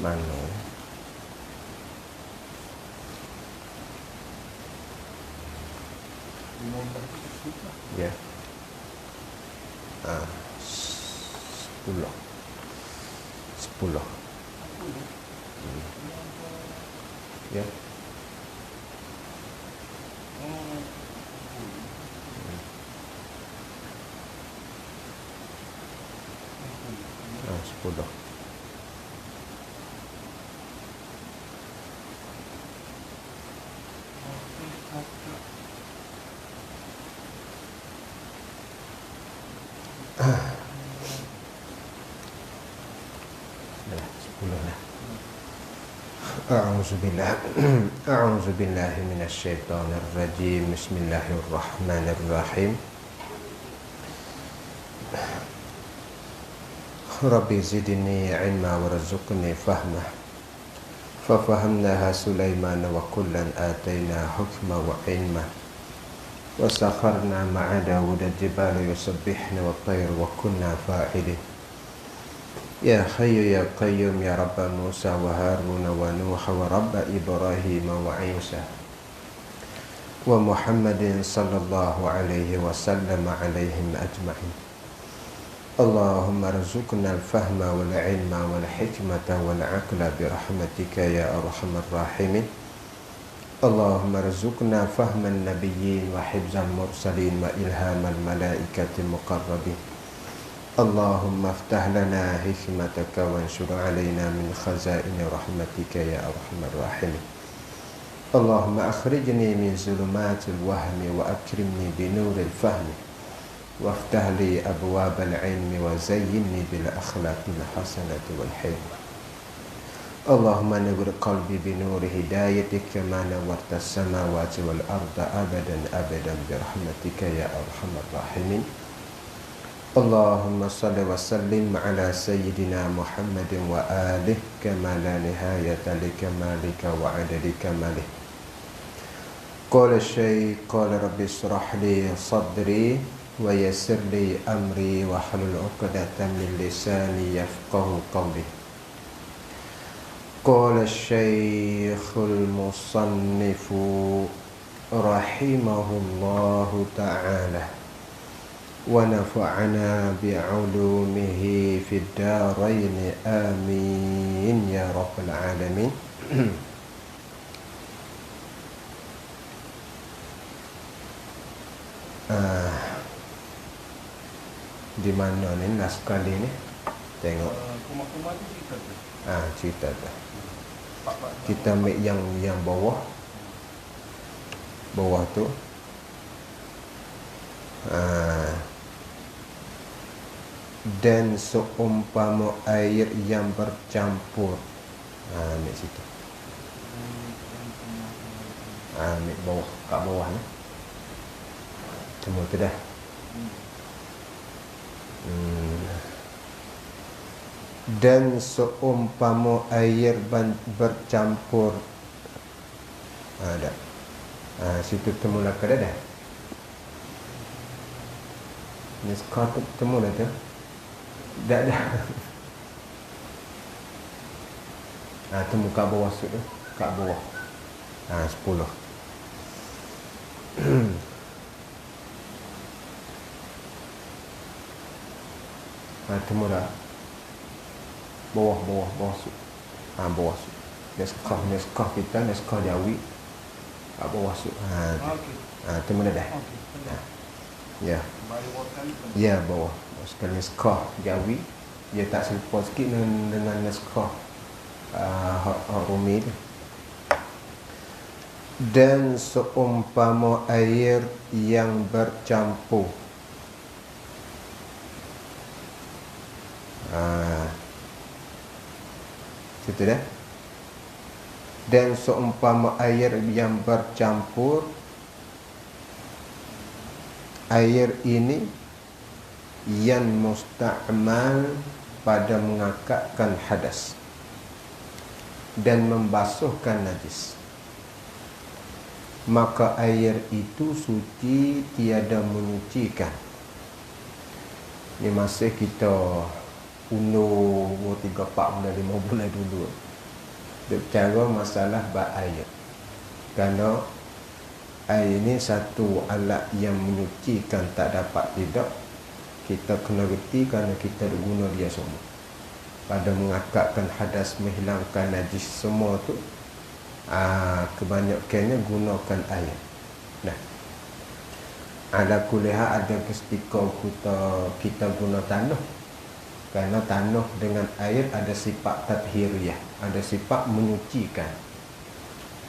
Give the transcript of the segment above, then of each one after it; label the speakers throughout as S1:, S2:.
S1: Mana? Ya. 10. Ya. Ah, 10. A'udzu billahi minasyaitonir rajim. Bismillahirrahmanirrahim. Rabbi zidni ilma warzuqni fahma. Fafahamnaha Sulaiman wa kullan atayna hukma wa ilma. Wa sakharna ma'a Dawud al-jibala yusabbihna wa tayr wa kunna fa'ilin. Ya Hayyu ya Qayyum ya Rabba Musa wa Harun wa Nuh wa Rabba Ibrahim wa Isa wa Muhammadin sallallahu alaihi wasallam alaihim ajma'in. Allahumma arzuqna al-fahma wal ilma wal hikmata wal aqla bi rahmatika ya arhamar rahimin. Allahumma arzuqna fahman nabiyyin wa hifzal mursalin wa ilhamal malaikati muqarrabin. Allahumma aftah lana hikmataka wa anshur alaina min khazaini rahmatika ya arhamar rahimin. Allahumma akhrijni min zulumatil wahmi wa akrimni bi nuril fahmi waftah li abwabal ilmi wa zayyinni bil akhlaqil hasanati wal hilmi. Allahumma nawwir qalbi bi nuri hidayatika kama nawwarta as-samawati wal arda abadan abadan bi rahmatika ya arhamar rahimin. Allahumma salli wa sallim ala sayyidina Muhammadin wa alihi kama la nihayata li kamalika wa adadi kamalih. Qala syekh qala rabbi israh li sadri wa yassir li amri wa hlul 'uqdatam min lisani yafqahu qawli. Qala syekhul musannifu rahimahullahu ta'ala wa nafa'ana bi'ulumihi fid darain amin ya rabbal alamin. Di mana ni naskah ni? Tengok.
S2: Kuma-kuma tu cerita tu.
S1: Cerita tu. Kita ambil yang bawah. Bawah tu. Dan seumpama air yang bercampur. Ambil situ. Ambil bawah, kat bawah ni. Semua tu dah. Dan seumpama air bercampur. Dah. Situ temu lah kada dah. Ni sekarang temu dah tu. Dah. Temu kat bawah situ. Kat bawah. 10. Temu dah. Bawah su. Bawah su. Naskah kita, naskah Jawi. Kat bawah su. Temu dah. Ya. Ya, bawah. Sekali naskah Jawi, dia tak serupa sikit dengan naskah Rumi tu. Dan seumpama air yang bercampur. Situ dah. Dan seumpama air yang bercampur. Air ini yang musta'mal pada mengangkatkan hadas dan membasuhkan najis. Maka air itu suci, tiada menyucikan. Ini masih kita umur 3, 4 bulan, 5 bulan dulu. Dia bercara masalah air. Kerana air ni satu alat yang menyucikan tak dapat tidak. Kita kena reti kerana kita guna dia semua. Pada mengakatkan hadas, menghilangkan najis semua tu, kebanyakannya gunakan air. Nah, ala kuliah ada ketika kita guna tanah. Kerana tanah dengan air ada sifat tathhiriyah, ada sifat menyucikan.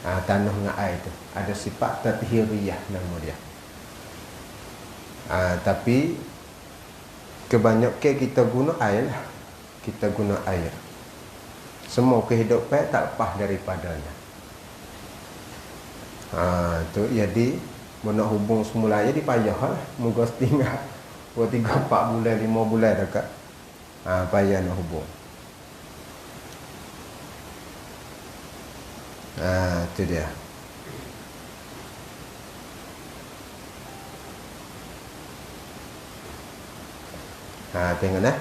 S1: Tanah dengan air tu ada sifat tathhiriyah nama dia. Tapi kebanyakan kita guna air lah. Kita guna air. Semua kehidupan tak lepas daripadanya. Tu jadi nak hubung semula jadi payah lah. Moga tinggal 3, 4 bulan, 5 bulan dekat. Payah nak hubung. Tu dia. Tengok dah.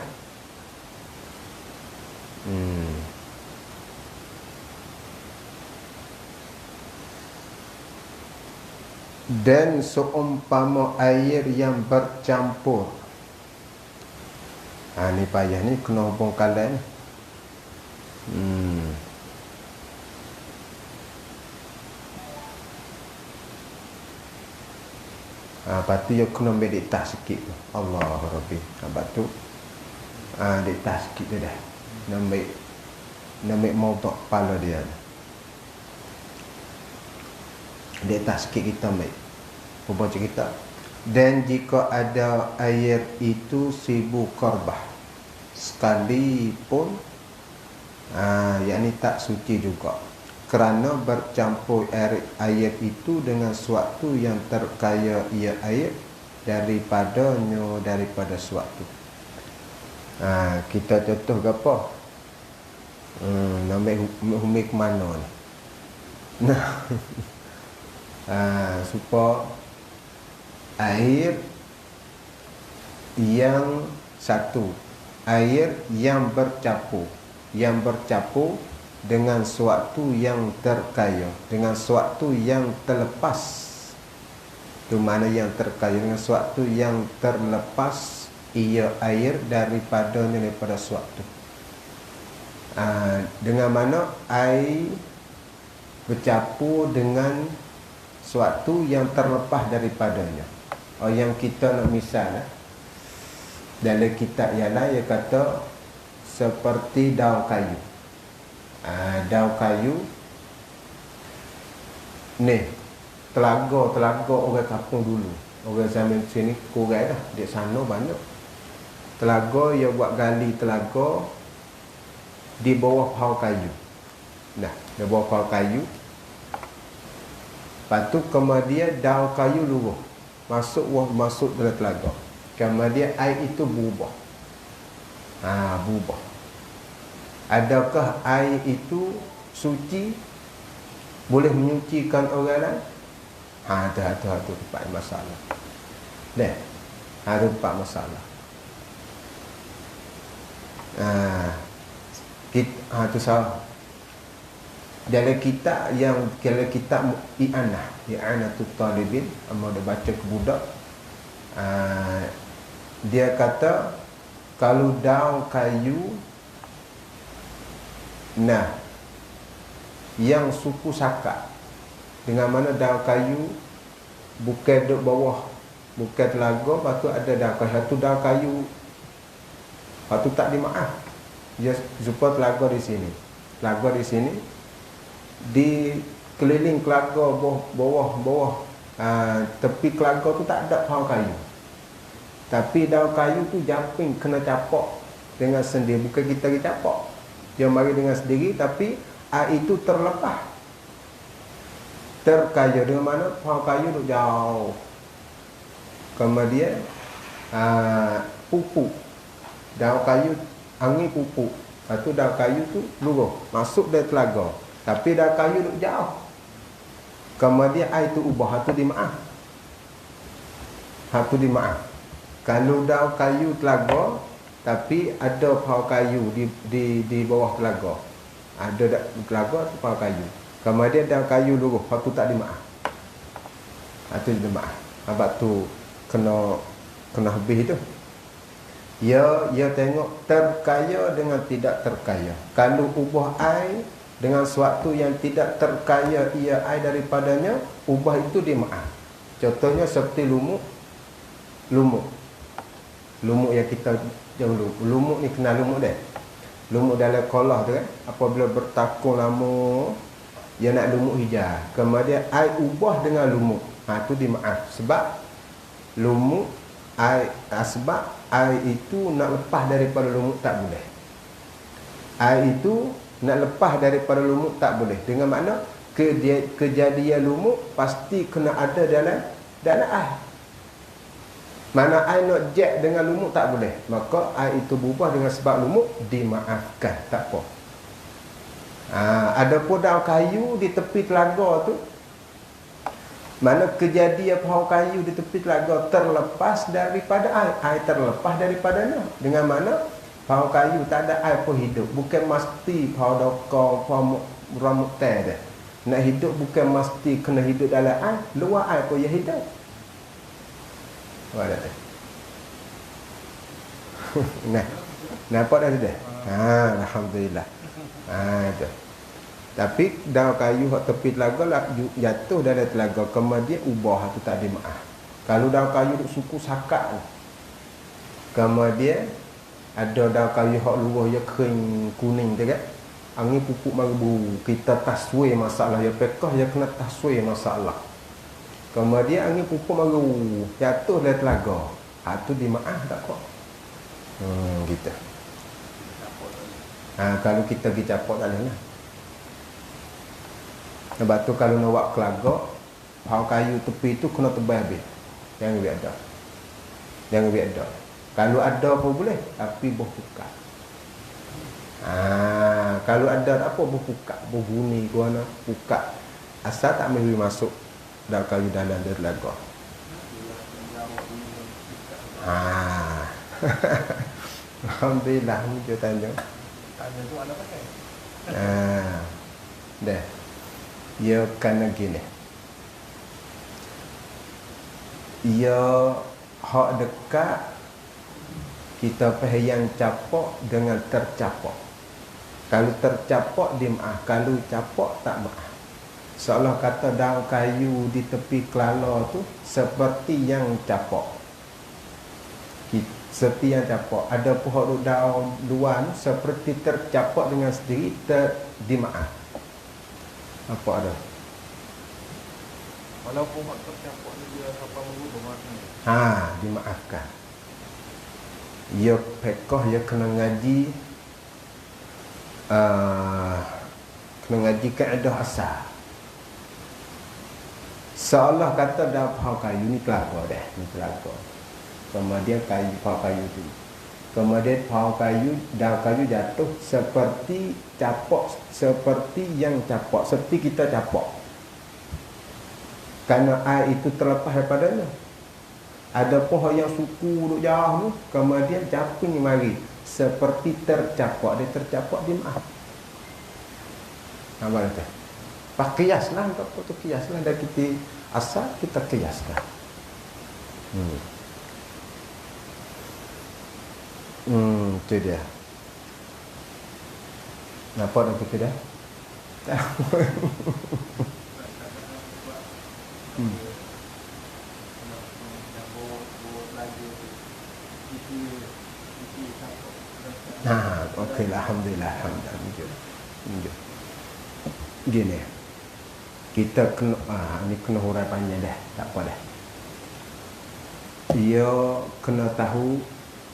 S1: Dan seumpama air yang bercampur. Ni payah ni kena hubung kalan. Lepas tu dia kena ambil diktas sikit tu. Allah Rabbi. Lepas tu diktas sikit tu dah. Nak ambil mautak kepala dia. Diktas sikit kita ambil. Baca kita. Dan jika ada air itu 1000 korbah sekalipun, yakni tak suci juga, kerana bercampur air itu dengan suatu yang terkaya ia air daripada suatu. Kita contoh ke apa? Ambil humik ke mana ni? Supaya air yang satu, air yang bercampur dengan suatu yang terkaya, dengan suatu yang terlepas. Itu mana yang terkaya dengan suatu yang terlepas ia air daripada suatu. Dengan mana air bercampur dengan suatu yang terlepas daripadanya. Yang kita nak misal dalam kitab ialah ia kata seperti daun kayu. Daun kayu ni telaga orang kampung dulu. Orang zaman sini kurang dah, di sana banyak. Telaga ia buat gali telaga di bawah pohon kayu. Di bawah pohon kayu. Lepas tu kemudian daun kayu luruh masuk dalam telaga. Kemudian air itu berubah. Berubah. Adakah air itu suci? Boleh menyucikan orang lain? Itu tempat masalah. Ada tempat masalah. Itu salah. Dalam kitab I'anatul Talibin, amal dia baca ke budak, dia kata kalau daun kayu yang suku sakat, dengan mana daun kayu bukan duduk bawah, bukan telaga, lepas tu ada daun kayu, satu daun kayu, lepas tu tak dimaaf, dia jumpa telaga di sini, di keliling telaga bawah tepi telaga tu tak ada pohon kayu, tapi daun kayu tu jamping kena capak dengan sendiri, bukan kita capak, dia mari dengan sendiri, tapi air itu terlepas, terkaya dengan mana pohon kayu tu jauh, kemudian pupuk daun kayu, angin pupuk, lepas tu daun kayu tu luruh masuk dari telaga, tapi daun kayu duduk jauh. Kemudian air itu ubah, hatu dimaaf. Kalau daun kayu telaga, Tapi ada pohon kayu di bawah telaga. Ada dak telaga tu pohon kayu. Kemudian ada kayu luruh, hak tu tak dimaaf. Itu dimaaf. Abak tu kena habis tu. Ya tengok terkaya dengan tidak terkaya. Kalau ubah air dengan sesuatu yang tidak terkaya ia air daripadanya, ubah itu dimaaf. Contohnya seperti lumuk yang kita jauh lumuk ni, kenal lumuk dah. Lumuk dalam kolah tu kan, apabila bertakung lama dia nak lumuk hijau, kemudian air ubah dengan lumuk, tu dimaaf. Sebab lumuk air, sebab air itu nak lepas daripada lumuk tak boleh. Air itu nak lepas daripada lumuk tak boleh. Dengan makna kejadian lumuk pasti kena ada dalam air. Mana air nak jet dengan lumuk tak boleh. Maka air itu berubah dengan sebab lumuk, dimaafkan, tak apa. Ada pun daun kayu di tepi telaga tu, mana kejadian pohon kayu di tepi telaga terlepas daripada air terlepas daripadanya. Dengan mana pohon kayu tak ada air pun hidup. Bukan mesti pohon dokong, pohon ramut teh dah. Nak hidup bukan mesti kena hidup dalam air, luar air pun ia hidup. Ada dah. Nah, nampak dah sudah. Alhamdulillah. Itu. Tapi daun kayu hak tepi telaga lah, jatuh dalam telaga, kemudian ubah tu tak dimaaf. Kalau daun kayu duk suku sakak, kemudian ada daun kayu hak luruh ya kering kuning tu kan, angin pupuk mangbu, kita taswir masalah ya pekah ya kena taswir masalah. Kemudian angin pupuk mangbu jatuh dalam telaga, tu dimaaf tak kok. Gitu. Kalau kita pergi capok tak boleh lah. Sebab tu kalau nak buat kelaga, pohon kayu tepi tu kena tebal habis. Jangan biar ada. Kalau ada pun boleh, tapi berpukat. Kalau ada tak apa, berpukat, berbunyi ke mana, pukat. Asal tak boleh masuk daun kayu dalam telaga. Alhamdulillah, dia tanya.
S2: Tanya tu ada pakai.
S1: Dah. Ya kena gini. Ya hak dekat kita yang capok dengan tercapok. Kalau tercapok dimaaf, kalau capok tak maaf. Seolah kata daun kayu di tepi kelala tu seperti yang capok. Seperti yang capok. Ada pohon daun luar seperti tercapok dengan sendiri, dimaaf. Apa ada?
S2: Walaupun hak tercapok dia sampai mengubah makna.
S1: Dimaafkan. Ya pekoh ya kena ngaji kaedah asal. Seolah kata dah pohon kayu ni telaga dah, ni telaga. Kemudian pohon kayu tu. Kemudian pohon kayu, daun kayu jatuh seperti capok, seperti yang capok, seperti kita capok. Kerana air itu terlepas daripadanya. Ada pohon yang suku duduk jauh tu, kemudian caping mari, seperti tercapok. Dia tercapok, dia maaf. Apa kata? Pak kiaslah, tak apa tu kiaslah. Dan kita asal kita kiaskan. Itu dia. Nampak dah kita dah? Okey lah, alhamdulillah, alhamdulillah. Gini. Kita kena ni kena hurai panjang dah, tak apa dah. Dia kena tahu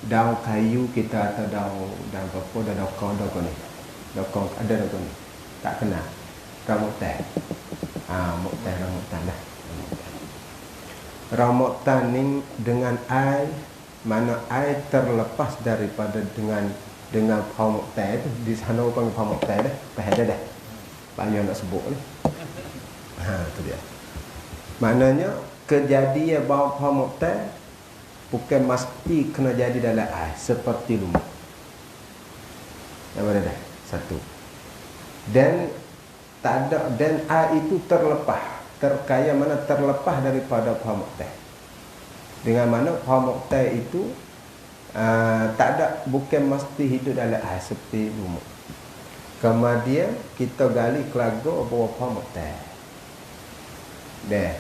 S1: daun kayu kita atau daun apa, daun dokong ni. Dokong ada dokong ni. Tak kena. Ramut teh. Rambutan dah. Rambutan ni dengan air, mana air terlepas daripada dengan pamuk teh tu, di sana panggil pamuk teh dah. Pada dah. Payah nak sebut ni. Tu dia. Maknanya kejadian bau pamuk teh bukan mesti kena jadi dalam air seperti lumut. Yang mana dah? Satu. Dan tak ada, dan air itu terlepas, terkaya mana terlepas daripada pohon muktai. Dengan mana pohon muktai itu tak ada, bukan mesti hidup dalam air seperti lumut. Kemudian kita gali kelaga bawah pohon muktai. Dah.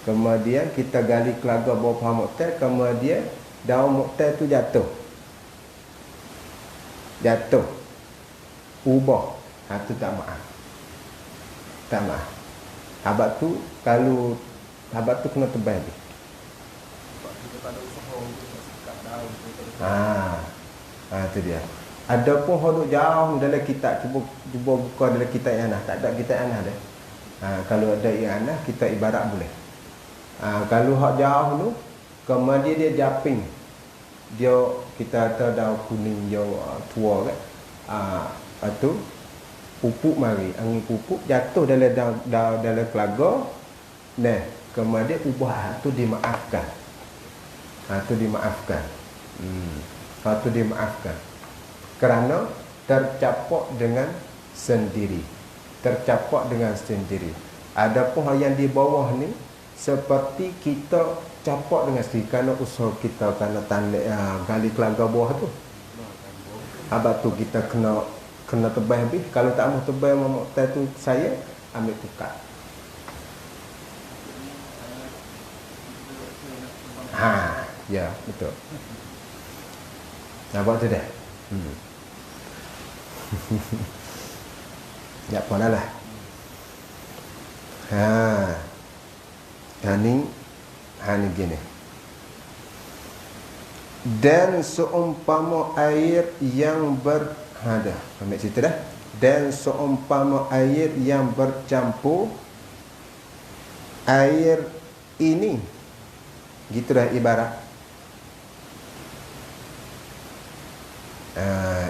S1: Kemudian kita gali kelaga bawah pohon muktai, kemudian daun muktai tu jatuh. Ubah. Tu tak maaf. Tak maaf. Habak tu kalau habak tu kena tebal dia.
S2: Sebab kita tak ada usaha untuk sekat daun tu.
S1: Tu dia. Ada pun hodok jauh dalam kitab, cuba buka dalam kitab I'anah. Tak ada kitab I'anah dah. Kalau ada I'anah kita ibarat boleh. Kalau hak jauh tu, kemudian dia japing. Dia kita kata daun kuning dia tua kan. Tu pupuk mari, angin pupuk jatuh dalam kelaga. Nah, kemudian ubah tu dimaafkan. Tu dimaafkan. Tu dimaafkan. Kerana tercapak dengan sendiri. Adapun yang di bawah ni seperti kita capak dengan sendiri kerana usaha kita, kerana gali kelaga bawah tu. Habis tu kita kena tebal habis. Kalau tak mau tebal muktai tu saya ambil tukar. Ya, betul. Nampak tu dah. Ya apa lah. Ni gini. Dan seumpama air yang ambil cerita dah. Dan seumpama air yang bercampur air ini, gitulah ibarat.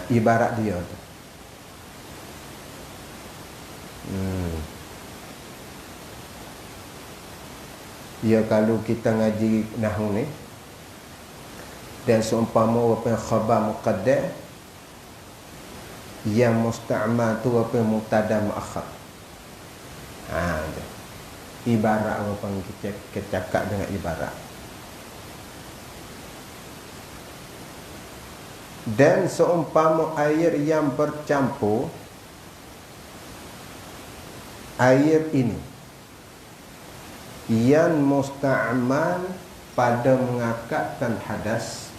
S1: Ibarat dia tu. Ya, kalau kita ngaji nahwu ni, dan seumpama apa yang khabar muqaddar yang musta'mal tu apa yang mubtada muakhar. Ibarat apa yang kita cakap dengan ibarat. Dan seumpama air yang bercampur air ini yang musta'mal pada mengakatkan hadas.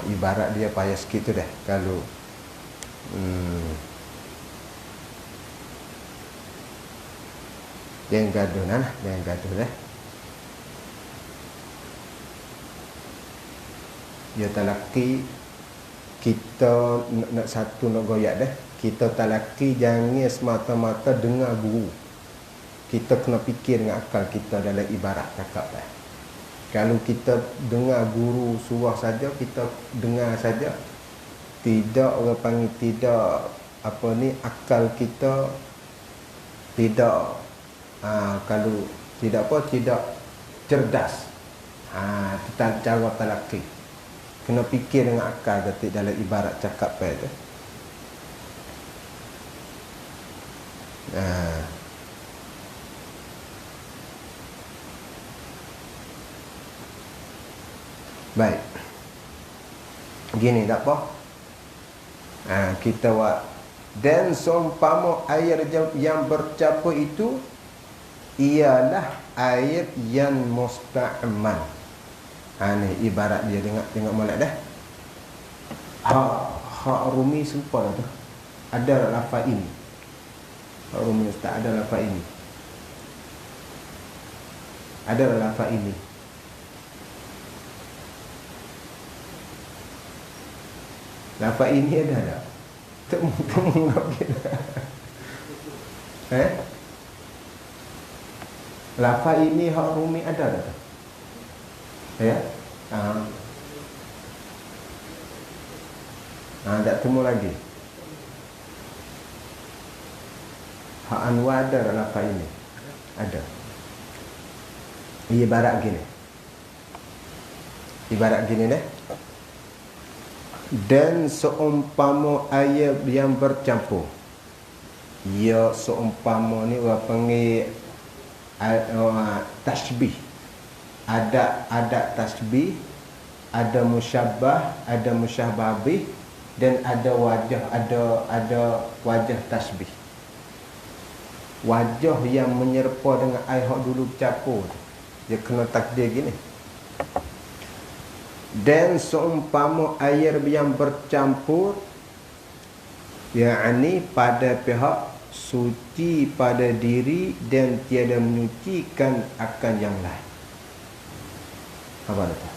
S1: Ibarat dia payah sikit tu dah. Kalau jangan gaduh jangan gaduh dah. Dia talaki kita nak satu nak goyak dah. Kita talaki jangan semata-mata dengar guru. Kita kena fikir dengan akal kita dalam ibarat cakap dah. Kalau kita dengar guru surah saja, kita dengar saja, tidak, orang panggil tidak akal kita tidak kalau tidak cerdas. Tentang cara talaki. Kena fikir dengan akal detik dalam ibarat cakap tu. Baik. Gini tak apa. Kita buat. Dan seumpama air yang bercampur itu ialah air yang musta'mal. Ni ibarat dia tengok molek dah. Hak Rumi serupa lah tu. Ada lafaz ini. Hak Rumi tak ada lafaz ini. Ada lafaz ini. Lafaz ini ada tak? Temu kita. Lafaz ini hak Rumi ada tak? Ya? Tak temu lagi. Hak Anwar ada lafaz ini. Ada. Ibarat gini deh. Dan seumpama air yang bercampur. Ya seumpama ni orang panggil tasbih. Ada tasbih, ada musyabbah, ada musyabbah bih, dan ada wajah tasbih. Wajah yang menyerupa dengan air hak dulu bercampur. Dia kena takdir gini. Dan seumpama air yang bercampur, yakni pada pihak suci pada diri dan tiada menyucikan akan yang lain. Apa itu?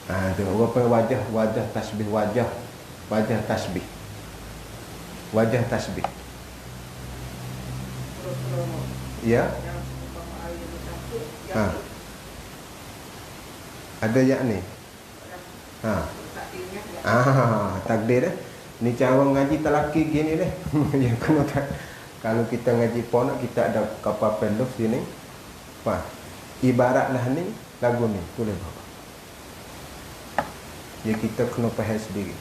S1: Tengok apa wajah tasbih, wajah tasbih. Wajah tasbih. Ya. Ada yakni. Takdir ni cara ngaji telaki gini deh. Yang kena kalau kita ngaji pondok kita ada kapal peluf sini. Ibaratlah ni lagu ni boleh bawa. Ya kita kena faham sendiri.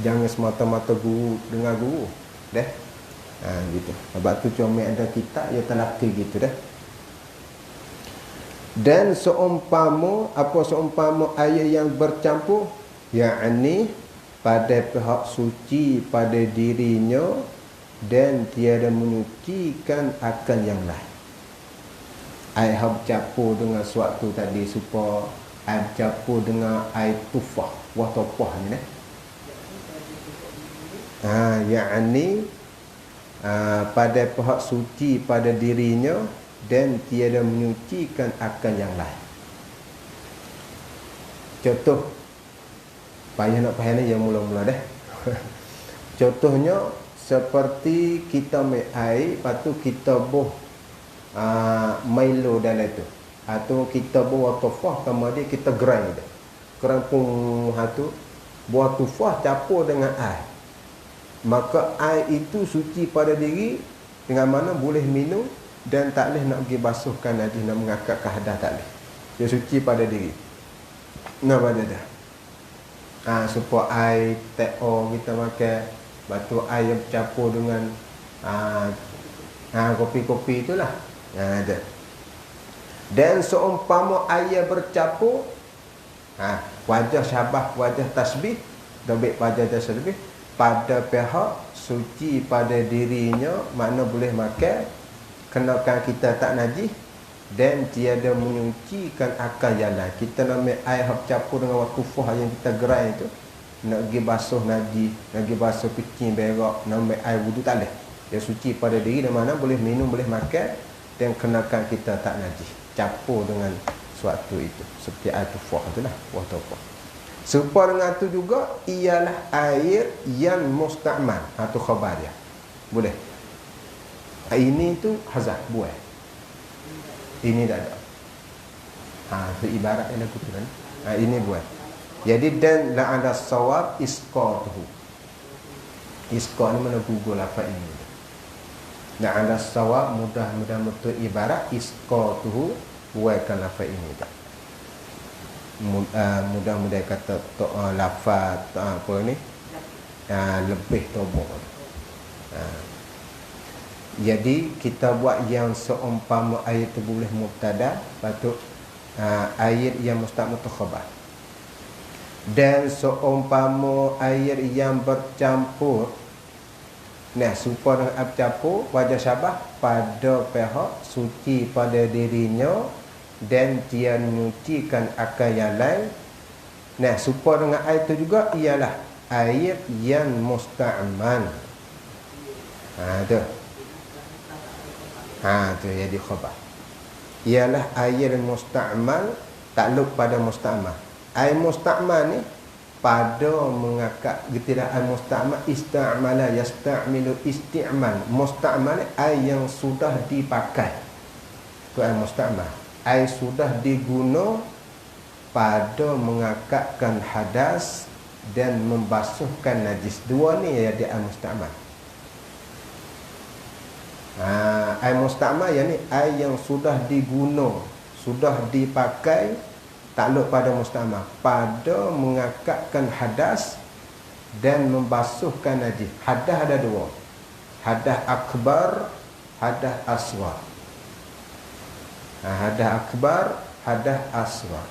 S1: Jangan semata-mata guru dengar guru. Dah. Gitu. Sebab tu cuma ada kitab ya telaki gitu dah. Dan seumpama air yang bercampur, yakni pada pihak suci pada dirinya dan tiada menyucikan akan yang lain. Air bercampur dengan suatu tadi supaya air bercampur dengan air tufah, watopah ni yakni pada pihak suci pada dirinya dan tiada menyucikan akan yang lain. Contoh payah nak faham ni yang mula-mula dah. Contohnya seperti kita ambil air, lepas tu kita buh Milo dalam tu, atau kita buah tufah, kemudian kita grind dia. Kerangkung tu buah tufah campur dengan air. Maka air itu suci pada diri, dengan mana boleh minum dan tak boleh nak pergi basuhkan najis, nak mengangkat hadas tak boleh. Dia suci pada diri. Nak pada dah. Supaya air teko kita makan, batu air yang bercampur dengan kopi-kopi itulah. Ada. Dan seumpama air bercampur, wajah syabah, wajah tasbih, dobek wajah tasbih pada pihak suci pada dirinya, makna boleh makan, kenakan kita tak najis dan tiada menyucikan akal jalan. Kita nak ambil air bercampur dengan wakufah yang kita gerai itu, nak pergi basuh najis, nak pergi basuh kucing berak, nak ambil air wudu tak boleh. Dia suci pada diri, dan mana boleh minum, boleh makan, dan kenakan kita tak najis, campur dengan suatu itu seperti air tufah itulah, watopah. Serupa dengan itu juga ialah air yang musta'mal atau khabar dia. Boleh. Ini tu hazah buah. Ini tak ada. Itu ibarat yang aku tu kan. Ini buah. Jadi dan la ada sawab isqatuhu. Isqa ni mana Google apa ini. La ada sawab mudah-mudah betul ibarat isqatuhu buahkan lafaz ini tak. Mudah-mudah kata lafaz apa ni lebih toboh. Jadi kita buat yang seumpama ayat itu boleh mubtada, patut ayat yang mustaqim khabar. Dan seumpama ayat yang bercampur, supaya dengan bercampur wajah syabah pada pihak suci pada dirinya dan dia menyucikan akal yang lain. Supaya dengan ayat itu juga ialah ayat yang musta'man. Tu jadi khabar. Ialah ayat musta'mal, takluk pada musta'mal. Ayat musta'mal ni pada mengakak getiraan musta'mal, ista'mala yasta'milu isti'mal. Musta'mal ni ayat yang sudah dipakai. Tu ayat musta'mal. Ayat sudah diguna pada mengakakkan hadas dan membasuhkan najis. Dua ni yang dia musta'mal. Air musta'mal yang ni air yang sudah diguna, sudah dipakai, takluk pada musta'mal, pada mengangkatkan hadas dan membasuhkan najis. Hadas ada dua, hadas akbar, hadas asghar. Hadas akbar, hadas asghar.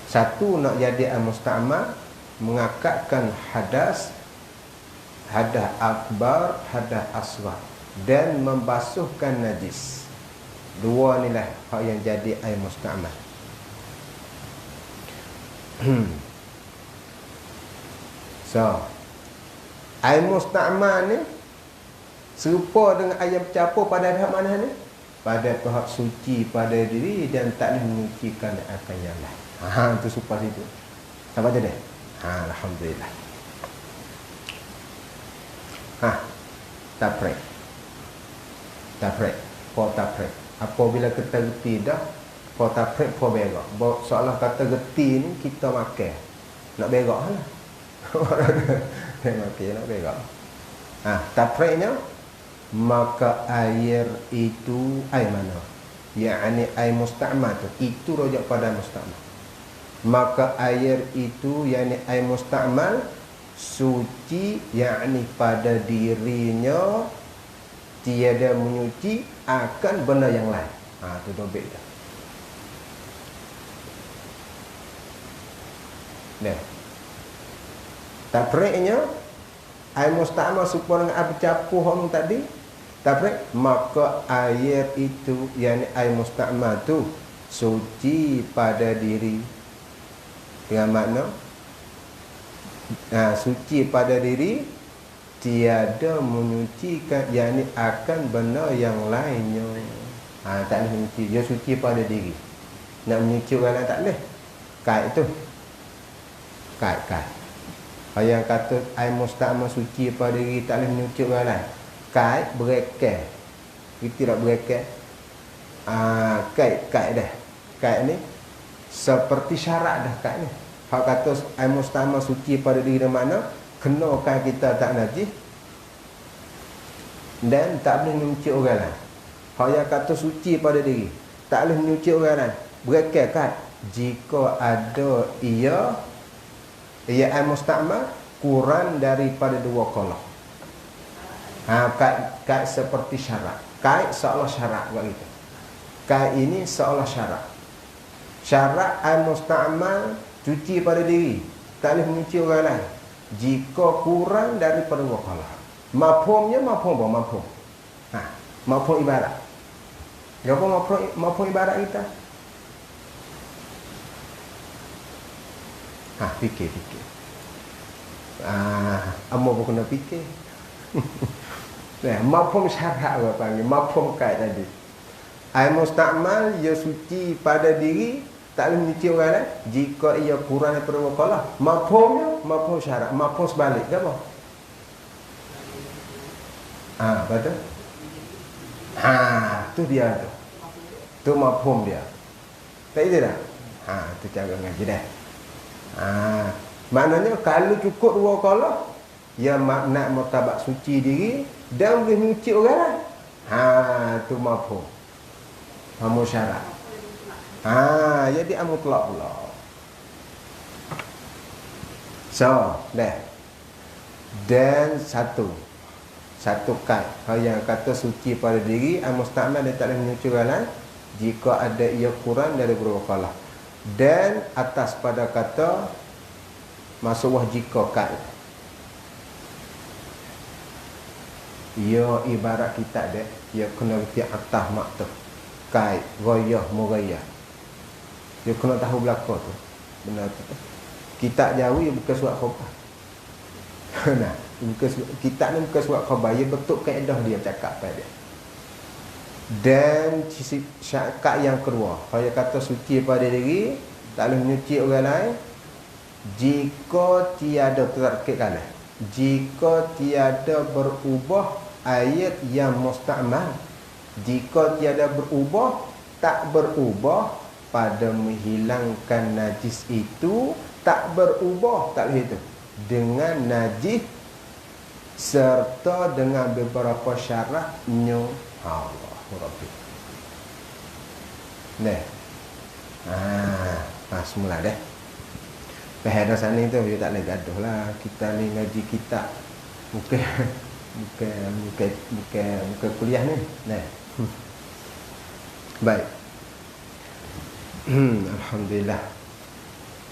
S1: Satu nak jadi al-musta'mal, mengangkatkan hadas, hadas akbar, hadas asghar, dan membasuhkan najis. Dua ni lah hak yang jadi air musta'mal. So, air musta'mal ni serupa dengan air bercampur pada pihak mana ni? Pada pihak suci pada diri dan tak boleh menyucikan akan yang lain. Itu serupa situ. Sampai je dah? Alhamdulillah. Taprek. Po taprek. Apabila kita reti dah, po taprek, po berak. Seolah kata reti ni kita makan. Nak berak lah. Makan nak berak. Tapreknya, maka air itu, air mana? Yang air musta'mal tu. Itu rojak pada musta'mal. Maka air itu, yakni air musta'mal, suci, yakni pada dirinya tiada menyuci akan benda yang lain. Tu dobek dah. Dah. Tapreknya air musta'mal supaya dengan air bercampur hang tadi. Taprek, maka air itu, yakni air musta'mal tu suci pada diri. Dengan makna suci pada diri, tiada menyucikan, yakni akan benda yang lainnya. Tak boleh menyuci. Dia suci pada diri. Nak menyuci orang lain tak boleh. Kait tu. Kait. Yang kata air musta'mal suci pada diri, tak boleh menyuci orang lain. Kait berekat. Kita tak berekat. Kait dah. Kait ni seperti syarat dah kait ni. Hak kata air musta'mal suci pada diri dan mana? Kena kait kita tak najis dan tak boleh menyuci orang lain. Hak yang kata suci pada diri, tak boleh menyuci orang lain. Berekat kait jika ada ia air musta'mal kurang daripada 2 kolak. Kait seperti syarat. Kait seolah syarat buat kita. Kait ini seolah syarat. Syarat air musta'mal cuci pada diri, tak boleh menyuci orang lain jika kurang daripada 2 kolak. Mafhumnya mafhum apa? Mafhum ibarat. Apa mafhum ibarat kita? Fikir. Amo pun kena fikir. Mafhum syarat apa panggil? Mafhum kait tadi. Air musta'mal ia suci pada diri, tak boleh menyuci orang lain jika ia kurang daripada 2 kolak. Mafhumnya mafhum syarat. Mafhum sebalik ke apa? Betul? Tu dia tu. Tu mafhum dia. Tak itu dah? Tu cara ngaji dah. Maknanya kalau cukup 2 kolak, ia makna martabat suci diri dan boleh menyuci orang lain. Tu mafhum. Mafhum syarat. Jadi mutlak pula. So, dah. Dan satu kait yang kata suci pada diri, al-musta'mal dia tak boleh menyuci orang lain jika ada ia kurang dari beberapa kolak. Dan atas pada kata masuk jika kait, ia ibarat kita dek, ia kena reti atas mak tu. Kait, goyah, murayah. Dia kena tahu belakang tu. Benar tu. Kitab Jawi bukan surat khabar. Kitab ni bukan surat khabar. Ia betul kaedah dia cakap pada dia. Dan syarat yang kedua, kalau kata suci pada diri, tak boleh menyuci orang lain jika tiada terkait kalah. Jika tiada berubah ayat yang musta'mal. Jika tiada berubah, tak berubah pada menghilangkan najis itu, tak berubah, tak boleh itu dengan najis serta dengan beberapa syaratnya. Allah Rabbi. Dah. Semula dah. Pada sana tu dia tak boleh gaduh lah. Kita ni ngaji kitab. Bukan kuliah ni. Nah. Baik. Alhamdulillah.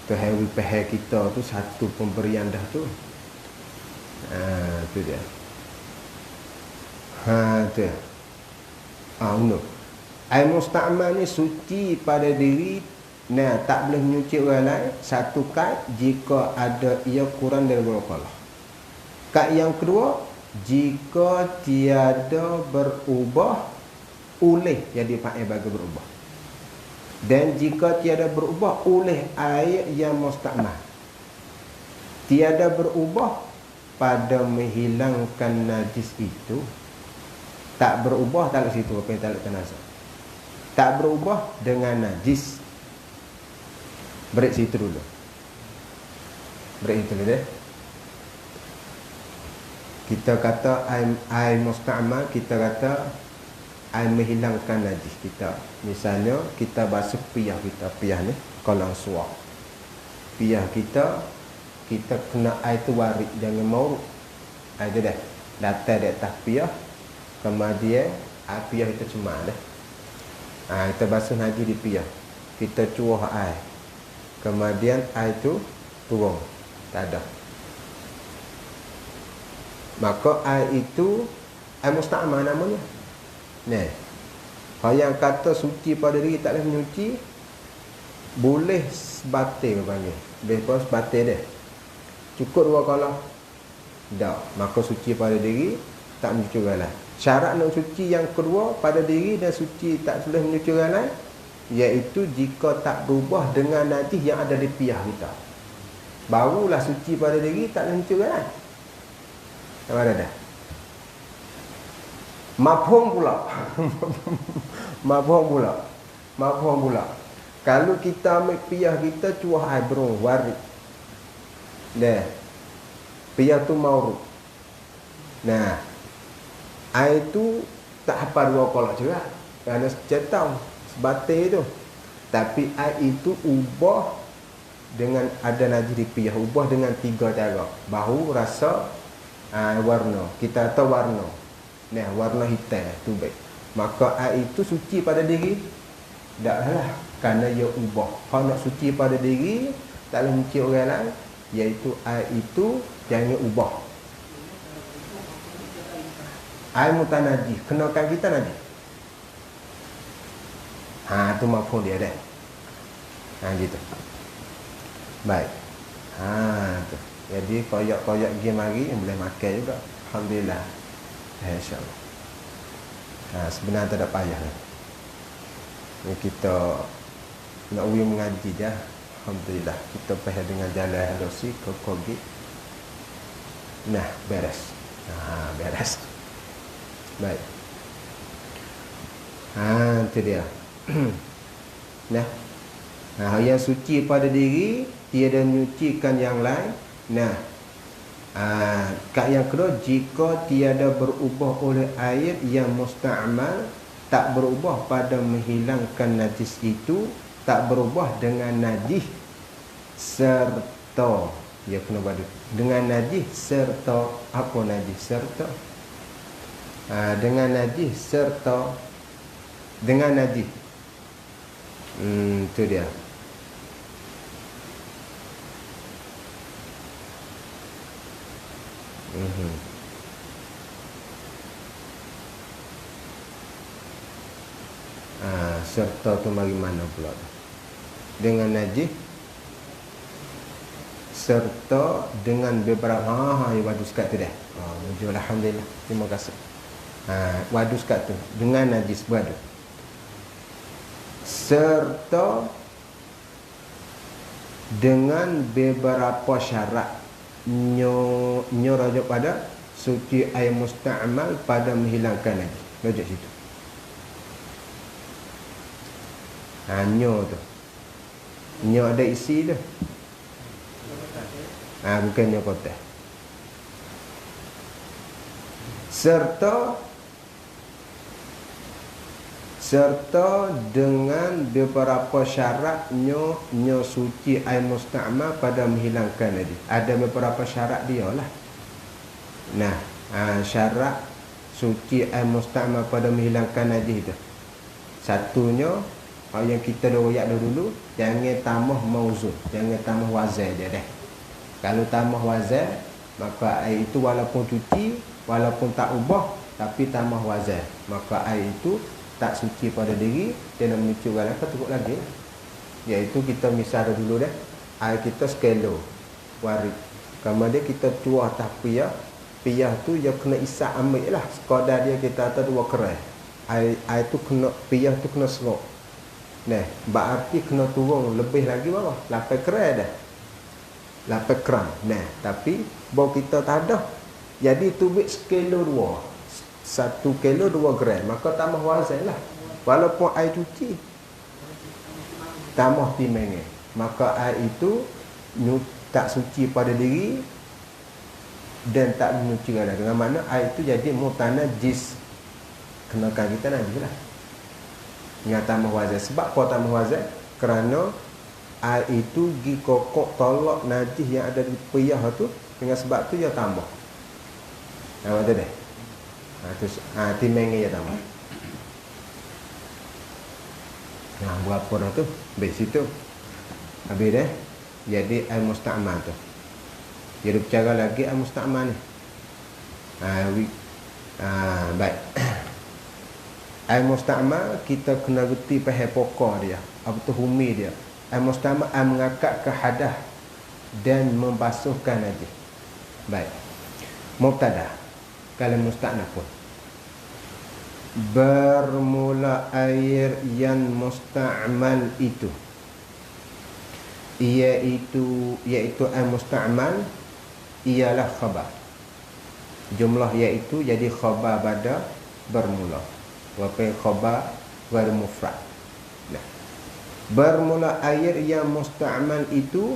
S1: Pahal kita tu satu pemberian dah tu. Tu dia. Tu. Untuk air musta'mal ni suci pada diri. Nah, tak boleh menyuci orang lain. Satu kad jika ada ia kurang dari berapa. Kad yang kedua, jika tiada berubah oleh jadi fa'il bagi berubah. Dan jika tiada berubah oleh air yang musta'mal. Tiada berubah pada menghilangkan najis itu. Tak berubah tak situ apa yang tak tenasa. Tak berubah dengan najis. Break situ dulu. Break itu dulu deh. Kita kata air musta'mal, kita kata air menghilangkan najis kita. Misalnya kita basuh piyah kita, piyah ni kolang suar. Piyah kita kena air tu warik, jangan mau air tu dah datang di atas piyah, kemudian air piyah itu cemar dah. Kita basuh lagi di piyah, kita cuah air, kemudian air tu turun, tak ada. Maka air itu air musta'mal namanya. Nah, kalau yang kata suci pada diri tak boleh menyuci, boleh sebatil panggil. Boleh pun sebatil dia. Cukup dua kala. Tak, maka suci pada diri tak menyuci orang lain. Syarat nak suci yang kedua pada diri dan suci tak boleh menyuci orang lain, iaitu jika tak berubah dengan najis yang ada di piyah kita. Barulah suci pada diri tak boleh menyuci orang lain. Apa dah? Mafhum pula. Kalau kita ambil piyah kita cuah air berung warik. Dah. Piyah tu mauruk. Nah. Air tu tak hafal dua kolak juga. Kerana cetang sebatil tu. Tapi air itu ubah dengan ada najis di piyah, ubah dengan tiga cara. Bau, rasa, warna. Kita tahu warna. Nah, warna hitam tu baik. Maka air itu suci pada diri? Taklah, kerana ia ubah. Kalau nak suci pada diri, tak boleh mencuci orang lain, iaitu air itu jangan ubah. Air mutanajis, kenakan kita najis. Tu mafhum dia dah. Gitu. Baik. Tu. Jadi koyak-koyak game lagi yang boleh makan juga. Alhamdulillah. InsyaAllah. Sebenarnya tak ada payah lah. Ini kita nak mengaji je. Alhamdulillah. Kita pahal dengan jalan halusi ke kogit. Nah, beres. Beres. Baik. Itu dia. Nah. Yang suci pada diri tiada menyucikan yang lain. Nah. Kat yang kedua, jika tiada berubah oleh air yang musta'mal, tak berubah pada menghilangkan najis itu, tak berubah dengan najis serta, ya kena badu, dengan najis serta, apa najis serta? Dengan najis serta, dengan najis. Itu dia. Serta tu mari mana pula tu? Dengan najis serta dengan beberapa ya wadu sekat tu dah. Muncul alhamdulillah. Terima kasih. Wadu sekat tu dengan najis wadu. Serta dengan beberapa syarat nyo rajuk pada suci air musta'mal pada menghilangkan najis. Rajuk situ. Nyo tu. Nyo ada isi tu. Bukan nyo kotak. serta dengan beberapa syaratnya suci air musta'mal pada menghilangkan najis. Ada beberapa syarat dia lah. Nah, syarat suci air musta'mal pada menghilangkan najis itu. Satunya yang kita dah royak dulu, jangan tambah mauzun, jangan tambah wazan dia dah. Kalau tambah wazan, maka air itu walaupun cuci, walaupun tak ubah, tapi tambah wazan, maka air itu tak suci pada diri, dia nak menyuci orang lain, cukup lagi lah. Iaitu kita misal dulu dah, air kita sekilo warid, kemudian kita tuah atas piyah tu dia kena isap ambil lah, sekadar dia kita atas 2 kerai air tu kena, piyah tu kena serok. Nah, berarti kena turun lebih lagi bawah 8 kerai dah, 8 gram. Nah, tapi bawa kita tak ada, jadi tubik sekilo 2, 1 kilo 2 gram, maka tambah wazan lah. Walaupun air cuci, tambah timbangan, maka air itu tak suci pada diri dan tak menyuci lagi. Dengan mana air itu jadi mutanajis, kenakan kita najis lah. Dengan tambah wazan. Sebab apa tambah wazan? Kerana air itu gi kokok tolak najis yang ada di piyah tu, dengan sebab tu dia tambah. Apa tu deh? Terus timbangan dia tambah. Nah, berapa dah tu? Habis situ. Habis dah. Jadi air musta'mal tu. Jadi bercara lagi air musta'mal ni. Baik. Air musta'mal kita kena reti pahal pokok dia, apa tu humi dia. Air musta'mal air mengangkat ke hadas dan membasuhkan najis. Baik. Mubtada. Kalau musta'naf pun, bermula air yang musta'mal itu, iaitu air musta'mal ialah khabar. Jumlah iaitu jadi khabar pada bermula. Wapai khabar bermufrad. Nah, bermula air yang musta'mal itu,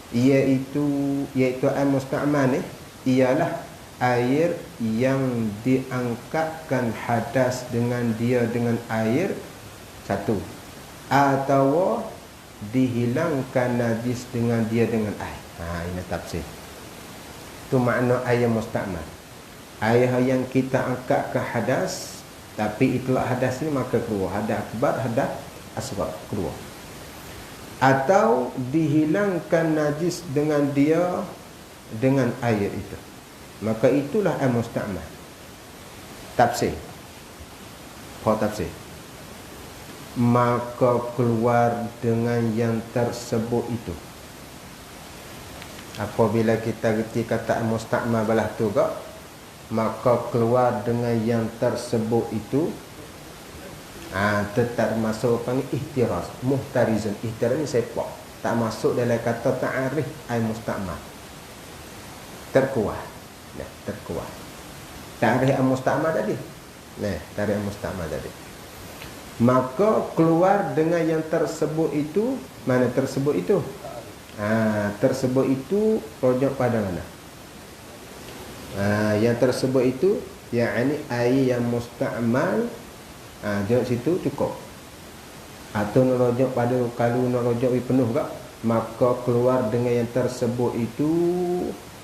S1: iaitu air musta'mal ni ialah air yang diangkatkan hadas dengan air satu, atau dihilangkan najis dengan air. Ini tafsir. Itu makna air musta'mal. Air yang kita angkat ke hadas, tapi itulah hadas ni maka keluar hadas akbar, hadas asghar keluar. Atau dihilangkan najis dengan air itu, maka itulah air musta'mal. Tafsir. Apa tafsir? Maka keluar dengan yang tersebut itu. Apabila kita reti kata musta'mal belah tu kak, maka keluar dengan yang tersebut itu, tetap masuk panggil ihtiraz, muhtarizan. Ihtiraz ni sepak, tak masuk dalam kata ta'arif air musta'mal. Terkuat. Nah, terkuat. Ta'rif al-musta'mal tadi. Nah, ta'rif al-musta'mal tadi. Maka keluar dengan yang tersebut itu. Mana tersebut itu? Tersebut itu rujuk pada mana? Yang tersebut itu yakni air yang musta'mal. Jawab situ cukup. Atau rujuk pada, kalau nak rujuk penuh tak, maka keluar dengan yang tersebut itu,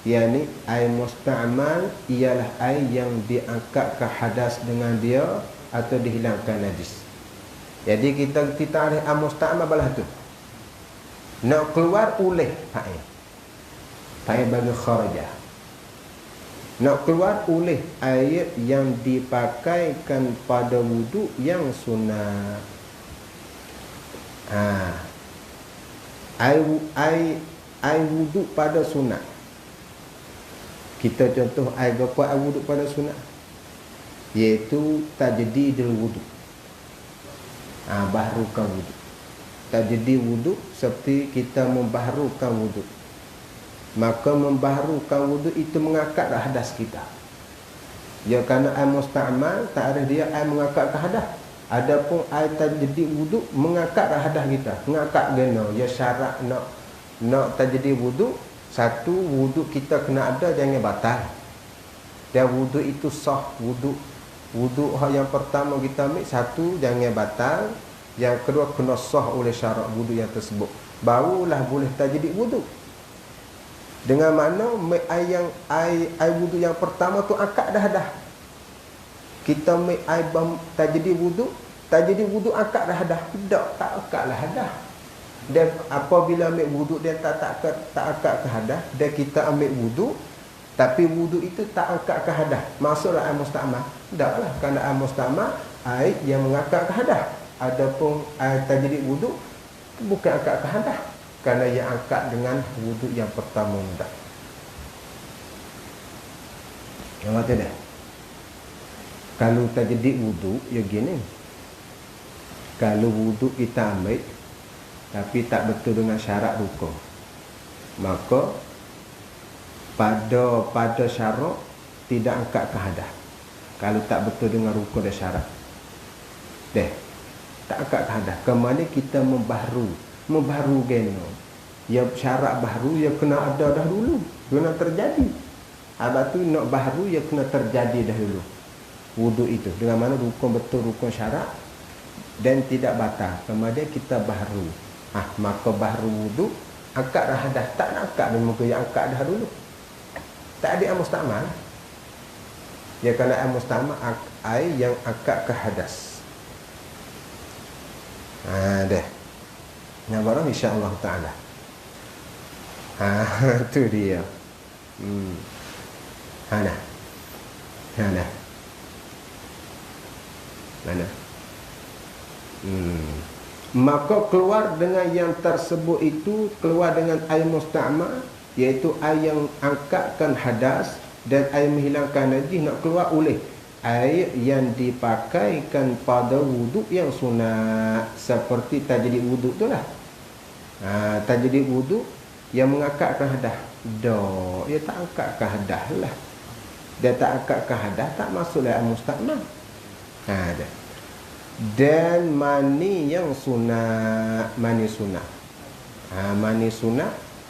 S1: yakni air musta'mal ialah air yang diangkat ke hadas dengan dia atau dihilangkan najis. Jadi kita tarik air musta'mal belah tu, nak keluar oleh air bagi kharajah, nak keluar oleh air yang dipakaikan pada wuduk yang sunat. Air wuduk pada sunat. Kita contoh air apa air wuduk pada sunat, iaitu tajdidul wuduk. Baharukan wuduk. Tajdid wuduk seperti kita membaharukan wuduk. Maka membaharukan wuduk itu mengangkat hadas kita. Ya, kerana air musta'mal tak ada dia air mengangkat ke hadas. Adapun air tajdid wuduk mengangkat hadas kita. Mengangkat gena. Ya, syarat nak tajdid wuduk, satu, wuduk kita kena ada, jangan batal. Dan wudu itu sah. Wudu yang pertama kita ambil, satu, jangan batal. Yang kedua, kena sah oleh syarat wudu yang tersebut. Barulah boleh tajdid wudu. Dengan makna air wudu yang pertama tu angkat dah. Kita ambil air tajdid wudu angkat dah. Tak angkat lah dah. Dan apabila ambil wudu dia tak angkat ke hadas, dan kita ambil wudu tapi wudu itu tak angkat ke hadas, maksudlah air musta'mal? Taklah, kerana air musta'mal air yang mengangkat ke hadas. Adapun air tajdid wudu bukan angkat ke hadas, kerana yang angkat dengan wudu yang pertama dah. Yang kata dah, kalau tajdid wudu ya gini, kalau wudu kita ambil tapi tak betul dengan syarat rukun, maka pada syarat tidak angkat ke hadas. Kalau tak betul dengan rukun dan syarat, tak angkat ke hadas. Kembali kita membaharu geno. Ya syarat baru ya kena ada dah dulu, kena terjadi. Abang tu nak baharu ya kena terjadi dah dulu. Wudu itu dengan mana rukun betul, rukun syarat dan tidak batal. Kemudian kita baharu. Maka baharu wudu angkat dah hadas. Tak nak angkat dengan muka yang angkat dah dulu. Tak ada air musta'mal. Ya, kerana air musta'mal air yang angkat ke hadas. Dah. Yang barang insya-Allah taala. Tu dia. Mana? Maka keluar dengan yang tersebut itu, keluar dengan air musta'mal, iaitu air yang angkatkan hadas dan air menghilangkan najis, nak keluar oleh air yang dipakaikan pada wuduk yang sunat, seperti tajdid wuduk tu lah. Tajdid wuduk yang mengangkatkan hadas, dia tak angkatkan hadas lah. Dia tak angkatkan hadas, tak masuklah air musta'mal. Dan mani yang sunat, mani sunat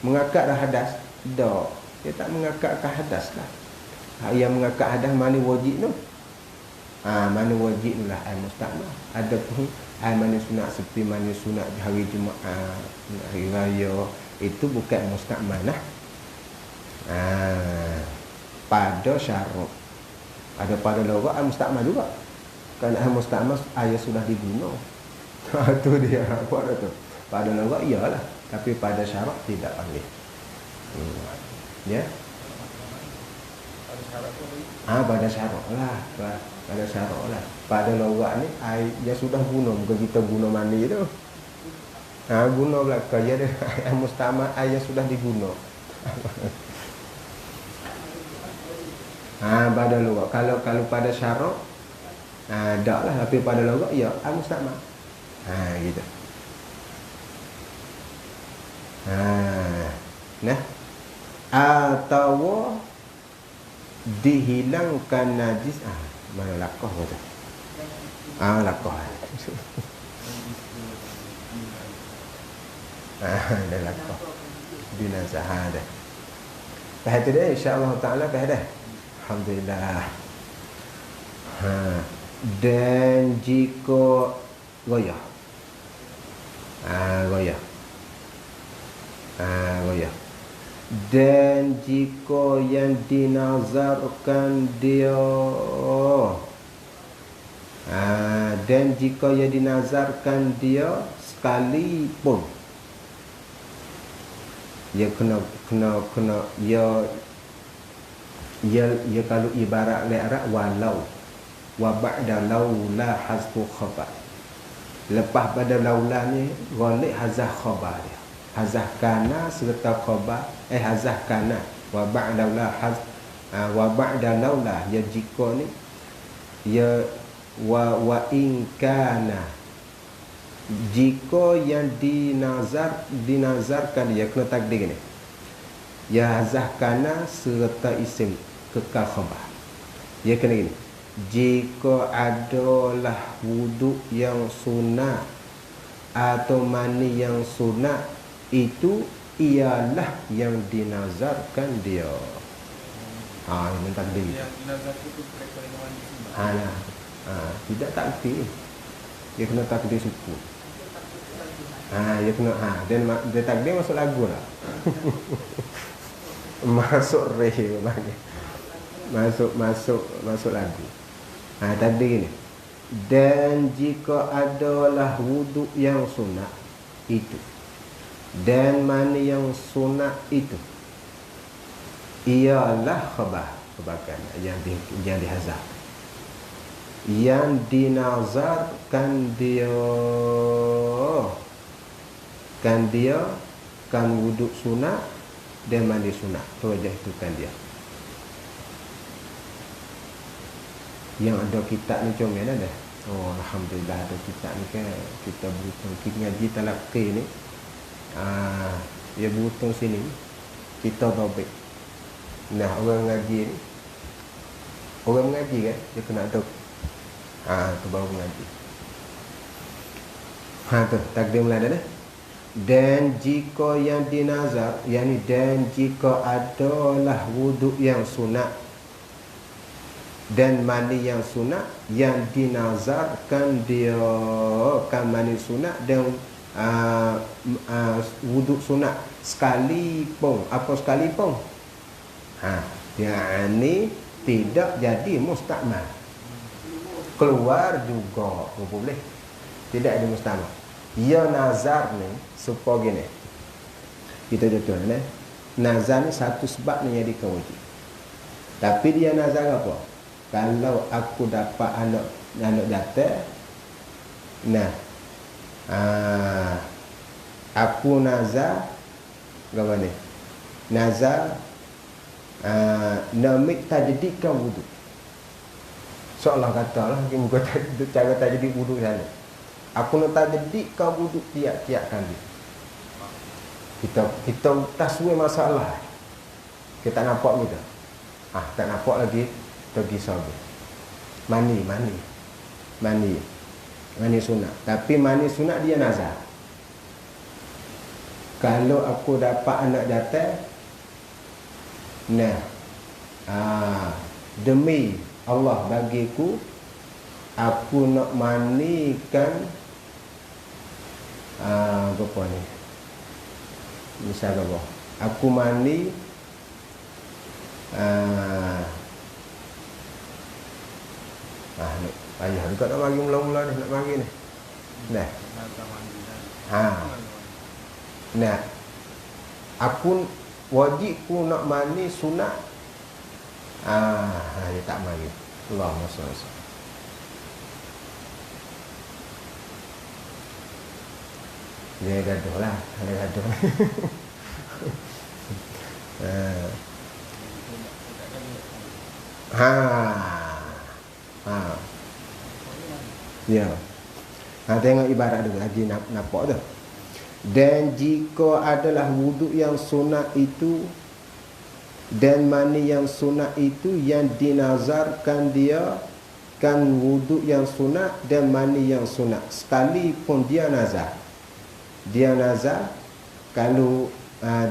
S1: mengangkat dah hadas, dia tak mengangkat ke hadas lah. Yang mengangkat hadas mani wajib tu, mani wajib tu lah air musta'mal. Ada pun air mani sunat seperti mani sunat hari Jumaat, hari raya, itu bukan musta'mal lah. Pada syarat, ada pada lorak air musta'mal juga. Kerana air musta'mal air sudah diguna. Tu dia apa tu. Pada lorak iyalah, tapi pada syarat tidak panggil. Ya. Pada syarat lah. Pada syarat lah. Pada lorak ni air yang sudah guna, bukan kita guna mandi tu. Guna belakang ya, air musta'mal air yang sudah diguna. Pada lorak. Kalau pada syarat tak lah, tapi pada lorak ya air musta'mal. Gitu. Atau dihilangkan najis. Mana lakoh kata? Lakoh. Dah lakoh. Binazah dah. Faham tu dah, insya-Allah taala faham dah. Alhamdulillah. Dan jika goyah, dan jika yang dinazarkan dia, dan jika yang dinazarkan dia sekalipun, ya kena ya kalau ibarat Arab, walau wa ba'da laula hazfu khabar. Lepas pada laula ni ghalib hazah khabar dia. Hazah kana serta khabar, hazah kana wa ba'da laula wa ba'da laula, ya jika ni ya wa in kana, jika yang dinazarkan dia kena takdir ni, ya hazah kana serta isim kekal khabar. Ya kena gini, jika adalah wuduk yang sunat atau mani yang sunat, itu ialah yang dinazarkan dia. Ini takdir.
S2: Yang nazar itu mereka yang mandi sunat.
S1: Tidak takdir. Dia kena takdir suku. Dia kena dia takdir masuk lagu lah. Masuk bagi. Masuk lagu. Takdir ni. Dan jika adalah wuduk yang sunat itu, dan mana yang sunat itu ialah kebaikan yang dihazar, yang dinazarkan dia kan wuduk sunat dan mandi sunat. Wajah itu kan dia. Yang ada kitab ni comel ada. Alhamdulillah ada kitab ni kan. Kita butuh kita ngaji talaqi ni. Dia butuh sini. Kita topik. Nah, orang ngaji ni. Orang mengaji kan, dia kena ada. Tu baru mengaji. Tu takdir mula dah. Dan jika yang dinazar, yakni dan jika adalah wuduk yang sunat dan mandi yang sunat, yang dinazarkan dia kan mandi sunat dan wuduk sunat sekalipun, yakni tidak jadi mustakmal, keluar juga boleh, tidak jadi mustakmal. Ya nazar ni supaya gini, kita jatuh ni nazar ni satu sebab ni jadi wajib. Tapi dia nazar apa? Kalau aku dapat anak jatah, aku nazar apa ni? Nazar namik tajdidkan wudu. Seolah katalah muka cara tajdid wudu sana. Aku nak tajdidkan wudu tiap-tiap kali. Kita taswir masalah. Kita tak nampak kita. Tak nampak lagi pergi sahabat. Mani sunat. Tapi mani sunat dia nazar. Kalau aku dapat anak jatah, demi Allah bagiku, aku nak manikan apa ni? Misal apa? Aku mani ayah dekat nak mari mula-mula ni, nak mari ni. Aku wajib ku nak mani sunat. Dia tak mari. Allahumma salli. Dia gaduh lah. Dia gaduh. Ya. Tengok ibarat dulu lagi nampak tu. Dan jika adalah wuduk yang sunat itu dan mani yang sunat itu yang dinazarkan dia kan wuduk yang sunat dan mani yang sunat, sekalipun dia nazar kalau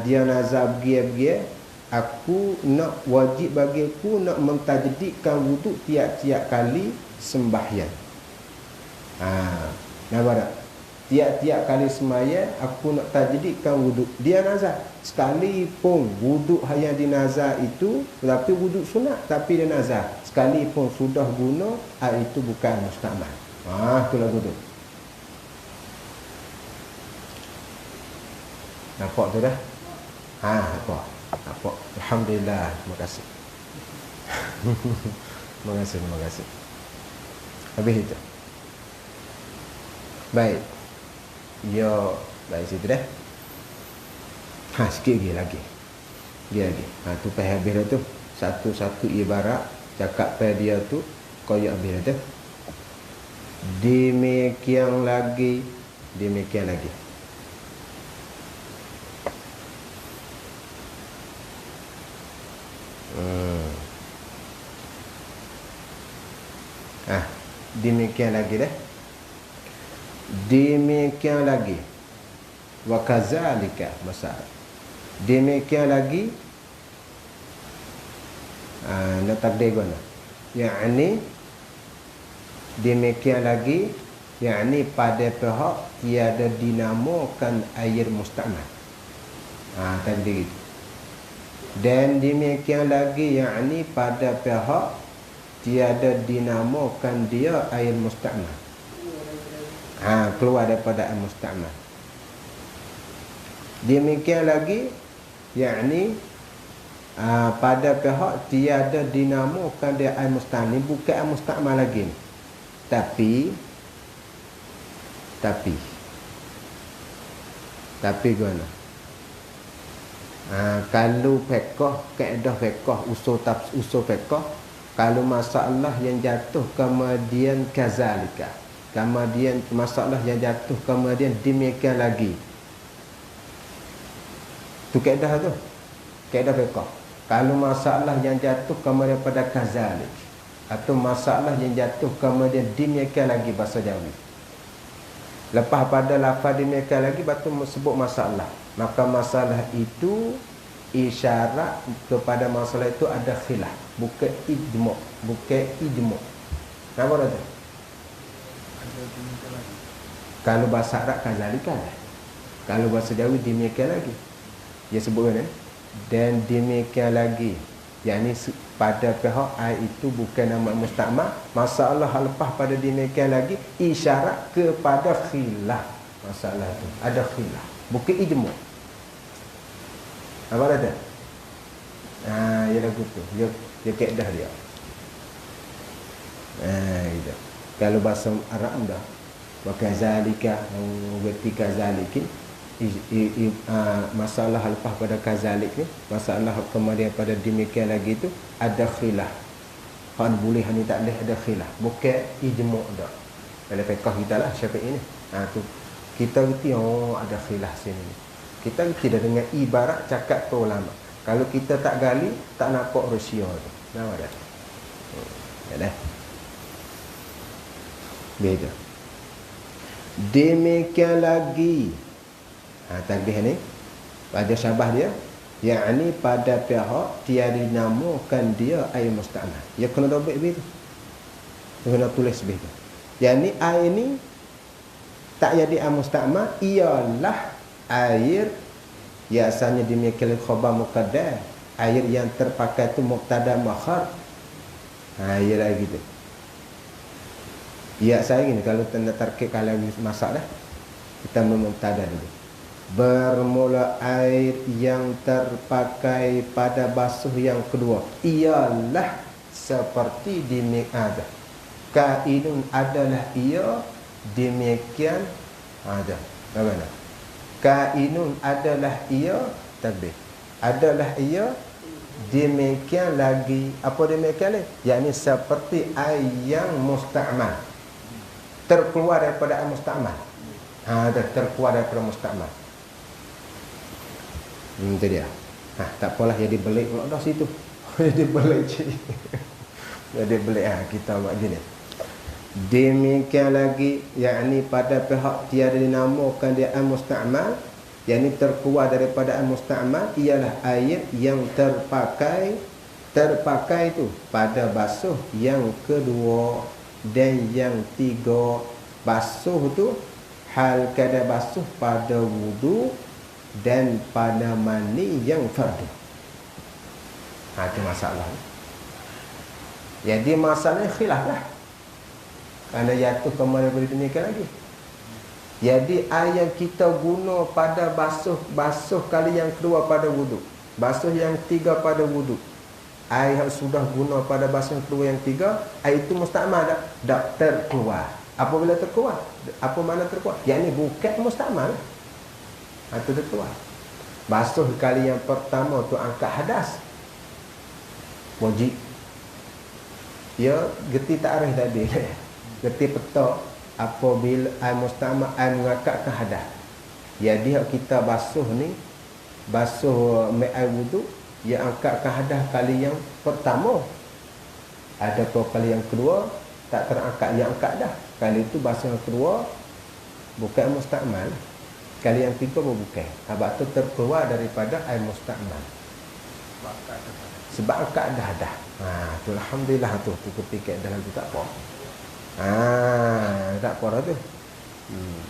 S1: dia nazar begitu, aku nak wajib bagiku nak mentajdidkan wuduk tiap-tiap kali sembahyang. Nampak tak? Tiap-tiap kali sembahyang aku nak tajdidkan wuduk. Dia nazar. Sekalipun wuduk yang dinazar itu, tapi wuduk sunat, tapi dia nazar. Sekalipun sudah guna, itu bukan mustakmal. Itulah wuduk. Nampak tu dah? Nampak. Alhamdulillah. Terima kasih. Terima kasih. Habis itu. Baik. Baik situ dah. Sikit lagi. Tu pai habis dah tu. Satu-satu ibarat cakap pai dia tu koyak habis dah. Demikian lagi. Demikian lagi dah. Demikian lagi. Wa kazalika masal. Demikian lagi Nak takdir guna. Yakni demikian lagi, yakni pada pihak tiada dinamakan air musta'mal. Takdir itu. Dan demikian lagi, yakni pada pihak tiada dinamakan dia air musta'mal. Keluar daripada air musta'mal. Demikian lagi, yakni pada pihak tiada dinamakan dia air musta'mal. Ini bukan air musta'mal lagi ni. Tapi gimana? Kalau fiqh, kaedah fiqh, usul fiqh, kalau masalah yang jatuh kemudian kazalika, kemudian masalah yang jatuh kemudian demikian lagi, tu kaedah tu, kaedah fiqh. Kalau masalah yang jatuh kemudian pada kazalik, atau masalah yang jatuh kemudian demikian lagi bahasa Jawi, lepas pada lafaz demikian lagi batu sebut masalah, maka masalah itu isyarat kepada masalah itu ada khilaf, bukan ijma', Apa kata? Kalau bahasa Arab kazalika lah. Kalau bahasa Jawi demikian lagi. Dia sebut kan? Dan demikian lagi. Yang pada pihak air itu bukan nama musta'mal. Masalah lepas pada demikian lagi isyarat kepada khilaf. Masalah itu ada khilaf, bukan ijma'. Apa kata? Ya lagu tu. Dia kaedah dia. Gitu. Kalau bahasa Arab dah wakazalika, berarti kazalikin, masalah lepas pada kazalik ni, masalah kemudian pada demikian lagi tu ada khilaf. Han boleh, han tak boleh, ada khilaf, bukan ijma' dah. Dalam fiqh kita lah Syafi'i ni. Tu kita reti ada khilaf sini. Kita reti dah dengan ibarat cakap tu ulama. Kalau kita tak gali, tak nampak rusia tu. Nampak tak? Ya dah. Beda. Demikian lagi, takbih ni pada syabah dia, yakni pada pihak tiada dinamakan dia air musta'mal. Ya kena dobek begitu. Kena tulis begitu. Yakni air ni tak jadi air musta'mal, ialah air biasanya demikian khabar muqaddar, air yang terpakai tu mubtada makhar. Ialah gitu. Ya saya gini, kalau tanda tarkib kalau masak dah, kita memubtada dulu. Bermula air yang terpakai pada basuh yang kedua ialah seperti demikian. Kainun adalah ia demikian ada. Bagaimana? Kainun adalah ia, tabih. Adalah ia demikian lagi. Apa demikian lagi? Yakni seperti air yang musta'mal, terkeluar daripada musta'mal. Terkeluar daripada musta'mal. Itu dia. Tak apalah, jadi belik pula dah situ. Jadi belik cik. Jadi belik kita buat gini. Demikian lagi, yakni pada pihak tiada dinamakan dia musta'mal, yakni terkeluar daripada musta'mal, ialah air yang terpakai itu pada basuh yang kedua dan yang tiga. Basuh tu hal kada basuh pada wudu dan pada mani yang fardu. Itu masalah. Jadi masalahnya khilaf lah. Kerana jatuh kembali daripada demikian lagi. Jadi air yang kita guna pada basuh kali yang kedua pada wudu, basuh yang tiga pada wudu, air yang sudah guna pada basuh yang kedua yang tiga, air itu musta'mal tak terkeluar. Apabila terkeluar, apa makna terkeluar? Yang ni bukan musta'mal. Itu terkeluar. Basuh kali yang pertama tu angkat hadas, wajib. Ya geti ta'rif tadi. Geti petak apabila air musta'mal, air mengangkatkan hadas. Jadi kita basuh ni, basuh air wudu, yang angkatkan hadas kali yang pertama. Ada kali yang kedua tak terangkat, yang angkat dah. Kali itu basuh yang kedua bukan musta'mal. Kali yang tiga bukan. Sebab tu terkeluar daripada air musta'mal. Sebab angkat dah dah. Tu alhamdulillah tu ketika dalam tu tak apa. Tak apa dah tu.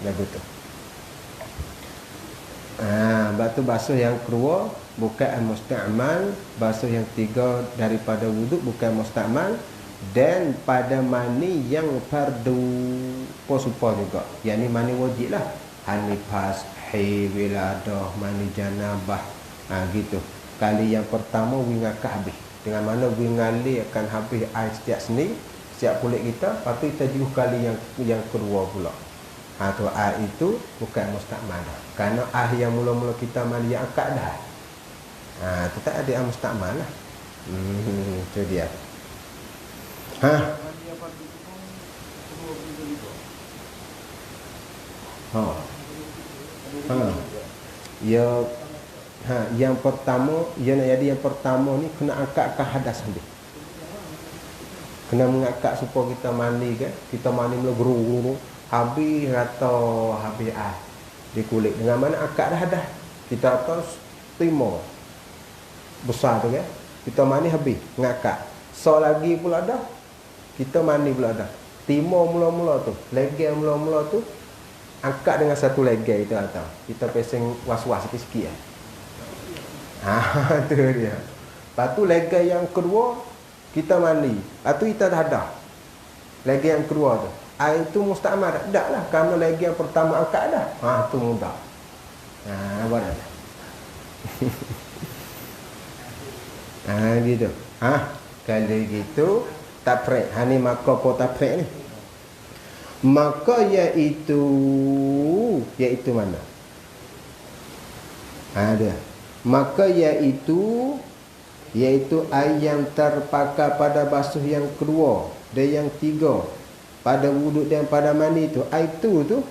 S1: Lagu tu. Batu basuh yang kedua bukan musta'mal, basuh yang tiga daripada wuduk bukan musta'mal, dan pada mani yang fardu posupa juga. Yang ni mani wajib lah. Hanifas, wiladah, mani janabah. Gitu. Kali yang pertama wingakah habis. Dengan mana wingali akan habis air setiap sendi, setiap kulit kita. Lepas tu kita juga kali yang kedua pula. Tu air itu bukan musta'mal dah. Kerana air yang mula-mula kita mandi yang akad dah. Itu tak ada yang musta'mal lah. Itu dia. Yang pertama, yang pertama ni kena angkatkan hadas sendiri. Kena mengangkat supaya kita mandi kan. Kita mandi mula guru-guru. Habis atau habis air di kulit. Dengan mana angkat dah hadas. Kita atas timur besar tu kan. Kita mandi habis ngangkat. So lagi pula dah. Kita mandi pula dah. Timur mula-mula tu, leger mula-mula tu angkat dengan satu leger itu atau. Kita pesing was-was sikit-sikit lah. Tu dia. Lepas tu leger yang kedua kita mandi. Lepas tu kita dah ada. Leger yang kedua tu. Air itu musta'mal tak lah. Kerana lagi yang pertama angkat dah. Tu mudah. Apa dah? Gitu. Kalau gitu taprek. Ni maka apa taprek ni? Maka iaitu mana? Ada. Maka iaitu air yang terpakai pada basuh yang kedua dan yang tiga, pada wuduk dan pada mandi tu, air tu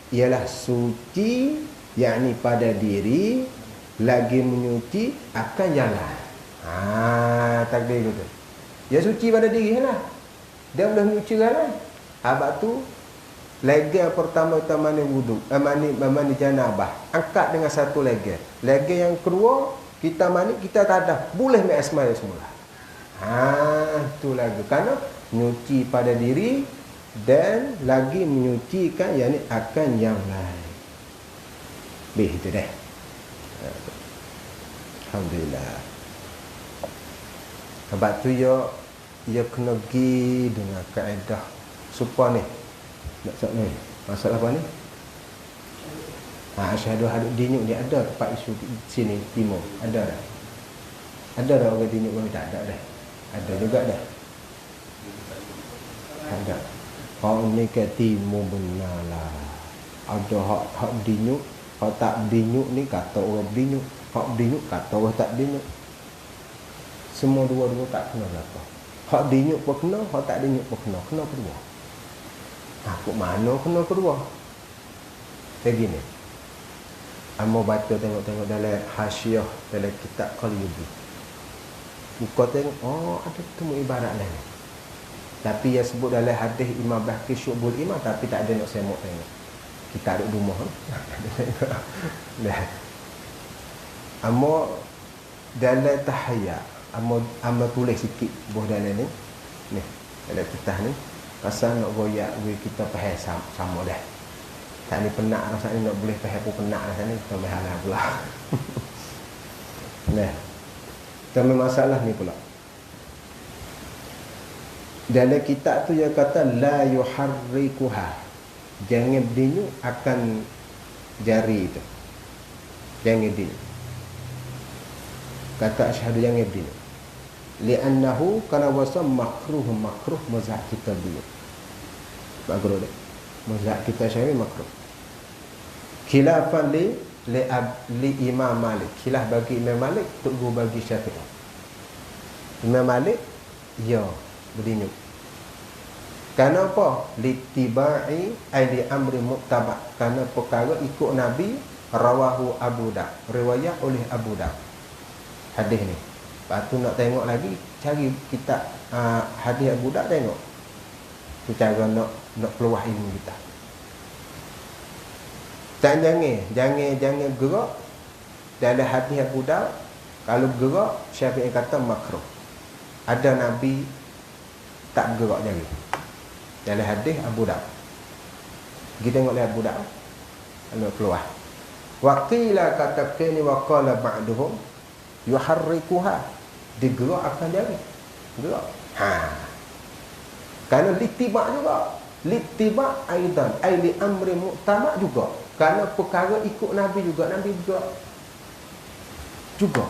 S1: ialah suci, yakni pada diri, lagi menyuci akan yang lain. Takdir tu. Ya suci pada diri lah. Dia boleh menyuci kan lain. Habaq tu leger pertama kita mandi wuduk, mandi janabah, angkat dengan satu leger. Leger yang kedua kita mandi, kita tak ada, boleh mengasmai semula. Tu lagi kerana menyuci pada diri dan lagi menyucikan yakni akan yang lain. Itu dah. Alhamdulillah. Sebab tu ia kena pergi dengan kaedah supaya ni. Nak masalah apa ni? Asyhadu hadut dinyuk dia ada tempat isu sini timur. Ada dah. Ada dah orang dinyuk pun tak ada dah. Ada juga dah. Ada. Hak ni ke timur benarlah. Ada hak dinyuk, hak tak dinyuk ni kata orang dinyuk, hak dinyuk kata orang tak dinyuk. Semua dua-dua tak kena apa. Hak dinyuk pun kena, hak tak dinyuk pun kena. Kena kedua. Kok mana kena kedua? Begini. Amo baca tengok-tengok dalam hasyiah dalam kitab Qalyubi. Buka tengok, ada temu ibarat lain. Tapi yang sebut dalam hadis Imam Bahqi Syu'bul Iman, tapi tak ada nak semok tengok. Kita ada rumah. Amo dalam tahiyat, amo tulis sikit buah dalam ni. Ni, dalam kitab ni. Pasal nak goyak kita faham sama dah. Tak ni penat rasa ni nak boleh faham pun penat rasa ni kita berhalang pula. Tapi masalah ni pula. Dalam kitab tu dia kata la yuharrikuha. Jangan berdinyu akan jari itu. Jangan berdinyu. Kata asyhadu jangan berdinyu. Li'annahu kana wasa makruh mazhab kita dulu. Makruh dia. Mazhab kita Syafi'i makruh. Khilafan li Imam Malik. Khilaf bagi Imam Malik, tegur bagi Syafi'i. Imam Malik ya berdinyu. Kerana apa? Litibai ai li amri muttaba. Kerana perkara ikut Nabi, rawahu Abu Daud. Riwayat oleh Abu Daud. Hadis ni. Lepas tu nak tengok lagi, cari kitab hadis Abu Daud tengok. Tu cara nak peluah ilmu kita. Jangan gerak dalam hadis Abu Daud. Kalau gerak, Syafi'i kata makruh. ada Nabi tak bergerak jari. Dalam hadis Abu Daud. Kita tengok lihat Abu Daud. Lalu keluar. Waqila kata kini waqala ba'duhum yuharrikuha. Digerak akan jari. Gerak. Kerana litibak juga. Litibak aidan. Ay li amri mu'tamak juga. Kerana perkara ikut Nabi juga. Nabi bergerak. Juga.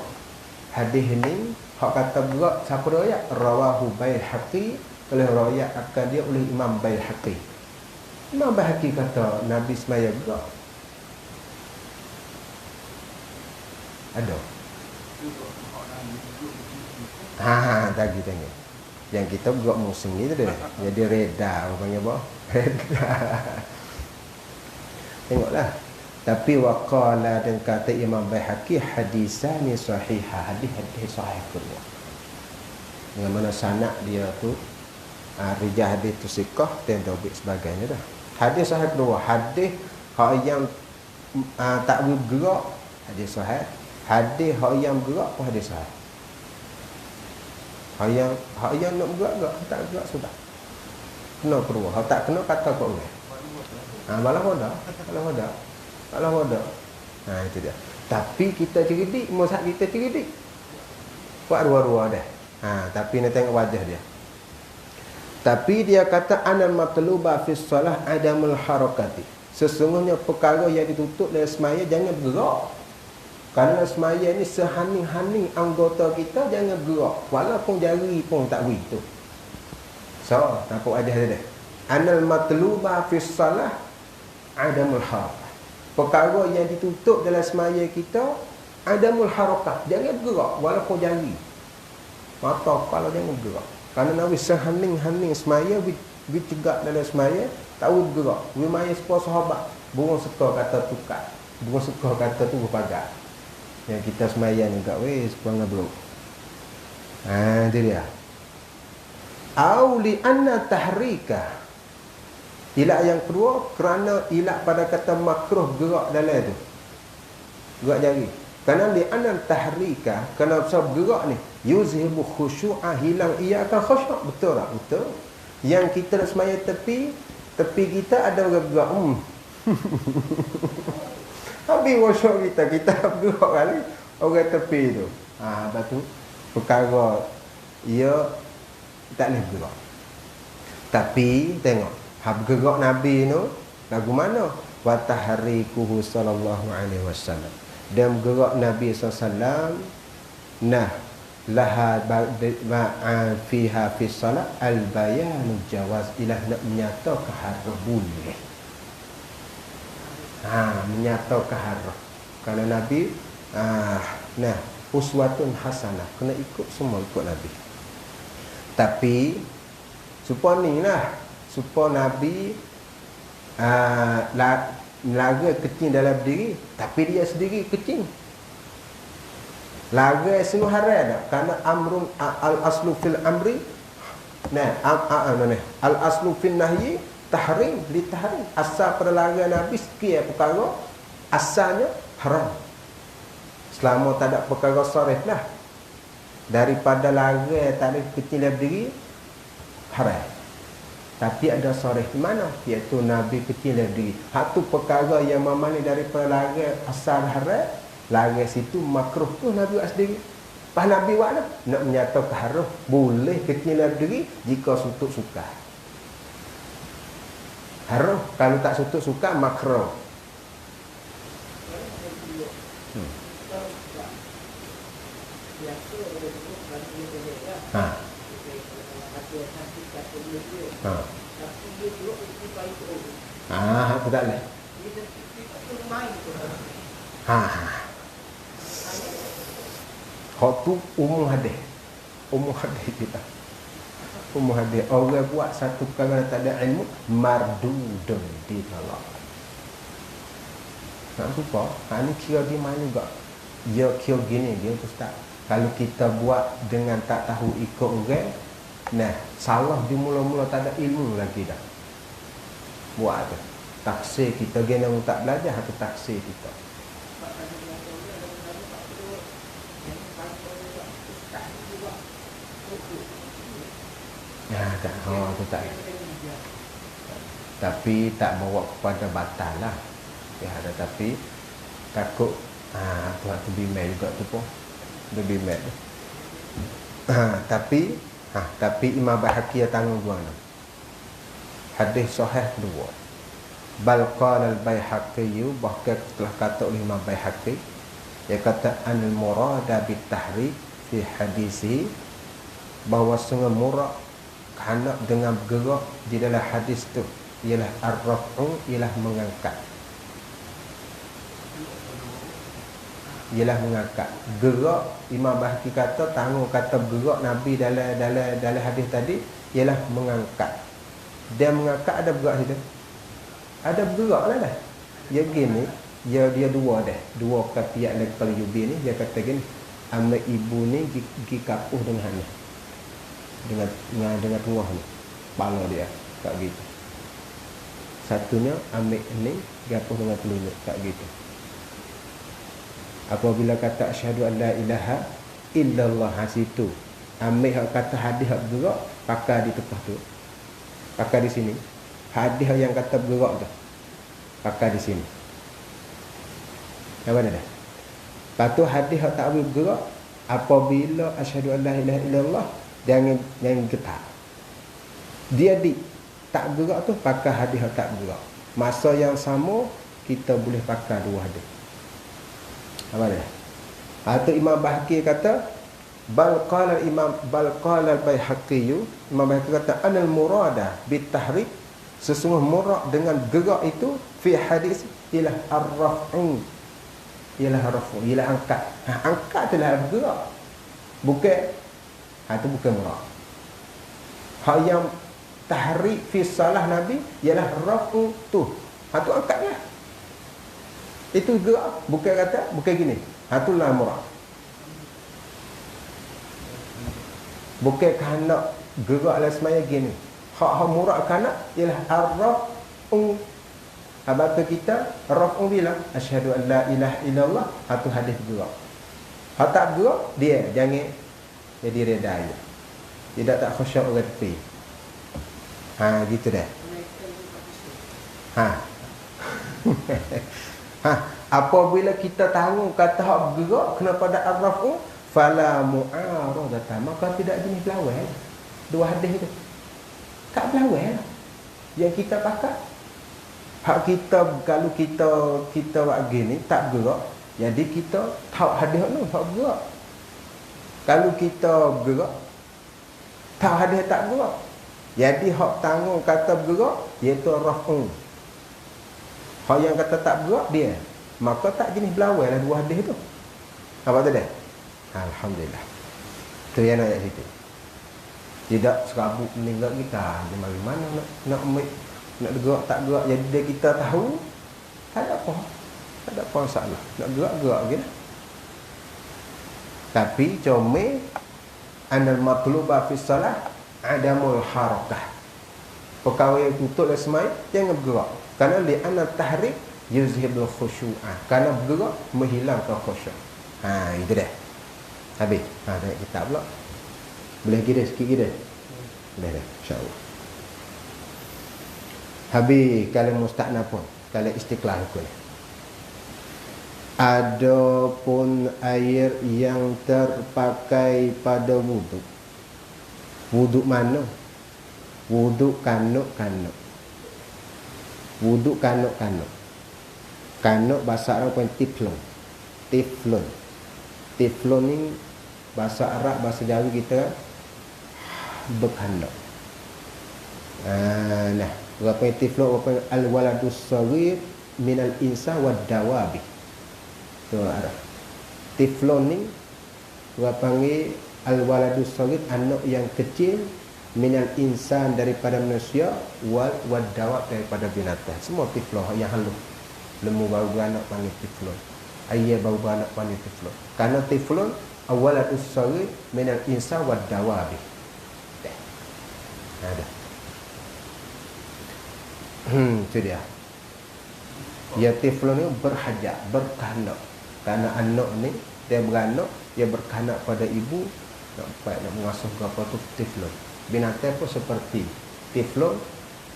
S1: Hadis ini hak kata berat siapa riwayat? Rawahu Baihaqi, oleh riwayat akan dia oleh Imam Baihaqi. Imam Baihaqi kata Nabi semaya berat. Ada. Tadi tengok. Yang kita berat musim ni tu dia. Jadi reda orang panggil apa? Reda. Tengoklah. Tapi waqala dan kata Imam Baihaqi hadisani sahihah, hadis sahih kedua. Dengan mana sanad dia tu rijal hadis tu siqah dan tauhid sebagainya dah. Hadis sahih kedua, hadis hak yang tak bergerak hadis sahih. Hadis hak yang bergerak pun hadis sahih. Hak yang nak bergerak tak bergerak sudah. Kena kedua. Hak tak kena kata kau orang. Malah ada. Itu dia. Tapi kita cerdik, mazhab kita cerdik. Buat dua-dua dah. Tapi nak tengok wajah dia. Tapi dia kata anal matluba fi shalah adamul harakati. Sesungguhnya perkara yang ditutup dalam semaya jangan bergerak. Kerana semaya ni sehaning-haning anggota kita jangan bergerak. Walaupun jari pun tak beri tu. So, nampak wajah dia. Anal matluba fi shalah adamul harakati. Perkara yang ditutup dalam semaya kita adamul harakat, jangan bergerak walaupun jari mata kepala jangan bergerak. Kerana Nabi sehaning-haning semaya bercegak dalam semaya tak boleh bergerak. Maya sepuluh sahabat burung seka kata tukar, burung seka kata tu berpagar. Yang kita semaya ni kat sepanjang belum. Itu dia. Au li anna tahrika. Ilak yang kedua kerana ilak pada kata makruh gerak dalam tu. Gerak jari. Kerana li'anan tahrika, kerana sebab gerak ni yuzhibu khusyu'ah, hilang ia akan khusyuk. Betul tak? Betul. Yang kita nak semaya tepi kita ada orang gerak. Habis khusyuk kita bergerak kali orang tepi tu. Lepas tu perkara ia tak boleh bergerak. Tapi tengok bergerak Nabi tu lagu mana? Wa tahrikuhu sallallahu alaihi wasallam. Dan bergerak Nabi sallallahu laha fiha fi salat al bayan jawaz ilah nak menyatakan harus boleh. Menyatakan harus. Kalau Nabi uswatun hasanah, kena ikut semua ikut Nabi. Tapi supaya Nabi laga kecil dalam diri, tapi dia sendiri kecil. Laga sinu haram dah. Kerana amrun al-aslu fil amri al-aslu fil nahyi tahrim li tahrim. Asal pada laga Nabi sekian perkara asalnya haram. Selama tak ada perkara sarih lah. Daripada laga tak ada kecil dalam diri haram. Tapi ada sarih di mana? Iaitu Nabi kecil dalam diri. Hak tu perkara yang memani daripada laga asal haram. Laga situ makruh tu Nabi buat sendiri. Pas Nabi buat nak menyatakan harus boleh kecil dalam diri jika sutut suka. Harus. Kalau tak sutut suka makruh. Aku tak boleh. Hak tu umum hadis. Umum hadis kita. Umum hadis. Orang buat satu perkara tak ada ilmu, mardudun ditolak. Nak lupa, ni kira di mana juga. Dia kira gini, dia ustaz. Kalau kita buat dengan tak tahu ikut orang, salah di mula-mula tak ada ilmu lagi dah. Buat tu. Taksir kita gena tak belajar atau taksir kita. tak. Tu tak. Tapi tak bawa kepada batal lah. Ya, tetapi takut Tuhan tu bimbang juga tu pun. Dia bimbang. Tapi Imam Baihaqi tanggung dua ni. Hadis sahih dua. Bal qala al-Baihaqi, bahkan telah kata oleh Imam Baihaqi, dia kata anil murada bit tahrik fi hadisi, bahawa sungguh murad kerana dengan bergerak di dalam hadis tu ialah ar-raf'u, ialah mengangkat. Ialah mengangkat. Gerak, Imam Baihaqi kata, tanggung kata bergerak Nabi dalam hadis tadi ialah mengangkat. Dia mengangkat, ada bergerak situ. Ada bergerak lah. Dia gini, dia dua dah. Dua kafiat lekal yubi ni, dia kata gini, ambil ibu ni pergi kapuh dengan ni. Dengan tengah ni. Pala dia, tak gitu. Satunya ambil ni, kapuh dengan telunjuk, tak gitu. Apabila kata asyhadu an la ilaha illallah, situ ambil hak kata hadis hak bergerak, pakai di tempat tu. Pakai di sini. Hadis yang kata bergerak tu, pakai di sini. Apa dah? Lepas tu hadis hak tak boleh bergerak, apabila asyhadu an la ilaha illallah, jangan getar. Dia tak bergerak tu, pakai hadis hak tak bergerak. Masa yang sama kita boleh pakai dua hadis. Apa dah? Atau Imam Baihaqi kata bal qala al-Baihaqi, Imam Baihaqi kata anal murada bit tahrik, sesungguh murad dengan gerak itu fi hadis ialah ar-raf'u, ialah angkat. Angkat tu lah bergerak. Bukan itu bukan murad. Hal yang tahrik fi salah Nabi ialah raf'u tu. Tu angkatlah. Itu gerak, bukan gini. Itulah murad. Bukan kerana gerak lah semaya gini. Hak murad kerana ialah ar-raf'u. Abang kita raf'u bila asyhadu an la ilaha illallah, itu hadis gerak. Hak tak gerak, dia jangan jadi redai. Dia tak khusyuk reti. Gitu dah. Apabila kita tahu kata hak bergerak kena pada ar-raf'u, fala mu'aradata, maka tidak jenis berlawan. Dua hadis itu tak berlawan. Yang kita pakai hak kita, kalau kita buat gini tak bergerak, jadi kita tahu hadis tu hak bergerak. Kalau kita bergerak tahu hadis tak bergerak, jadi hak tanggung kata bergerak iaitu raf'u. Hak yang kata tak bergerak dia, maka tak jenis berlawan lah dua hadis tu. Apa tu dah? Alhamdulillah. Tu yang ayat situ. Tidak serabut meninggal kita. Dia mari mana nak bergerak tak gerak, jadi dia kita tahu, tak ada apa. Tak ada apa masalah. Nak gerak lagi dah. Tapi comel anal matluba fi salah adamul harakah. Perkara yang tutup dan semai jangan bergerak. Kerana li anna tahrik yuzhibul khusyu'ah. Kerana bergerak menghilangkan khusyuk. Itu dah. Habis. Tengok kitab pula. Boleh kira sikit kira. Boleh dah, insya-Allah. Habis kalau musta'naf pun, kalau istiqlal pun. Adapun air yang terpakai pada wuduk. Wuduk mana? Wuduk kanuk-kanuk. Wuduk kanuk-kanuk. Kanuk bahasa Arab pun tiflon. Tiflon ni bahasa Arab, bahasa Jawa kita berkanuk. Nah, berapa tiflon, berapa al-waladus saghir minal insa wad dawabi. Tu Arab. Tiflon ni berapa panggil al-waladus saghir, anak yang kecil, minal insan daripada manusia, wad dawab daripada binatang. Semua tiflon yang halus. Lemu bau beranak panggil tiflon. Ayah bau beranak panggil tiflon. Karena tiflon awalatus saghir minal insan wad dawabi. Ada. Itu dia. Ya, tiflon ni berhajat, berkanak. Karena anak ni dia beranak, dia berkanak pada ibu, nak mengasuh ke apa tu tiflon. Binatang pun seperti tiflon,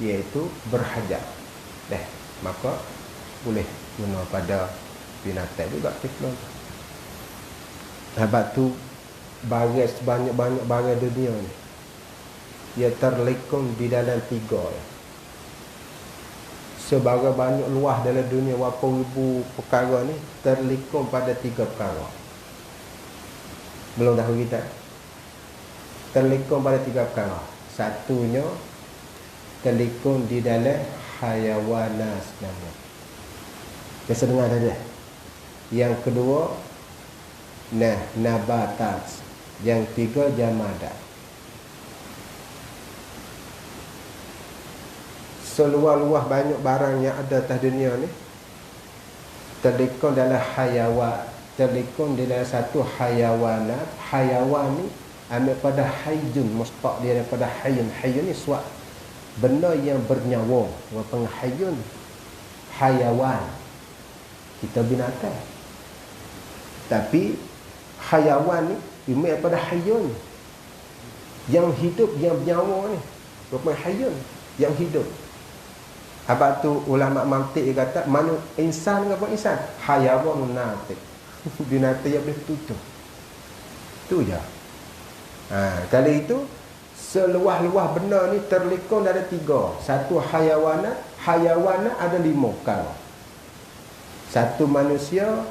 S1: iaitu berhajat. Maka boleh guna pada binatang juga tiflon. Sebab tu bagai sebanyak-banyak bagai dunia ni, ia terlekung di dalam 3. Sebagai banyak luas dalam dunia berapa ribu perkara ni terlekung pada 3 perkara. Belum tahu kita. Terlekung pada 3 perkara. Satunya terlekung di dalam hayawanas nama. Biasa dengar tadi. Yang kedua nabatat. Yang 3 jamadat. Seluas-luas banyak barang yang ada atas dunia ni terlekung dalam hayawan, terlekung dalam satu hayawanat. Hayawan ni ambil pada hayjun, mustaq dia daripada hayun. Hayun ni suat benda yang bernyawa, apa panggil hayun. Hayawan kita binatang, tapi hayawan ni ambil daripada hayun, yang hidup, yang bernyawa ni apa panggil hayun, yang hidup. Sebab tu ulama mantik dia kata insan apa insan? Hayawan natik. Binatang yang boleh tutup. Tu je. Kali itu seluas-luas benda ni terlekung dari 3. Satu hayawanat. Hayawanat ada 5 perkara. Satu manusia.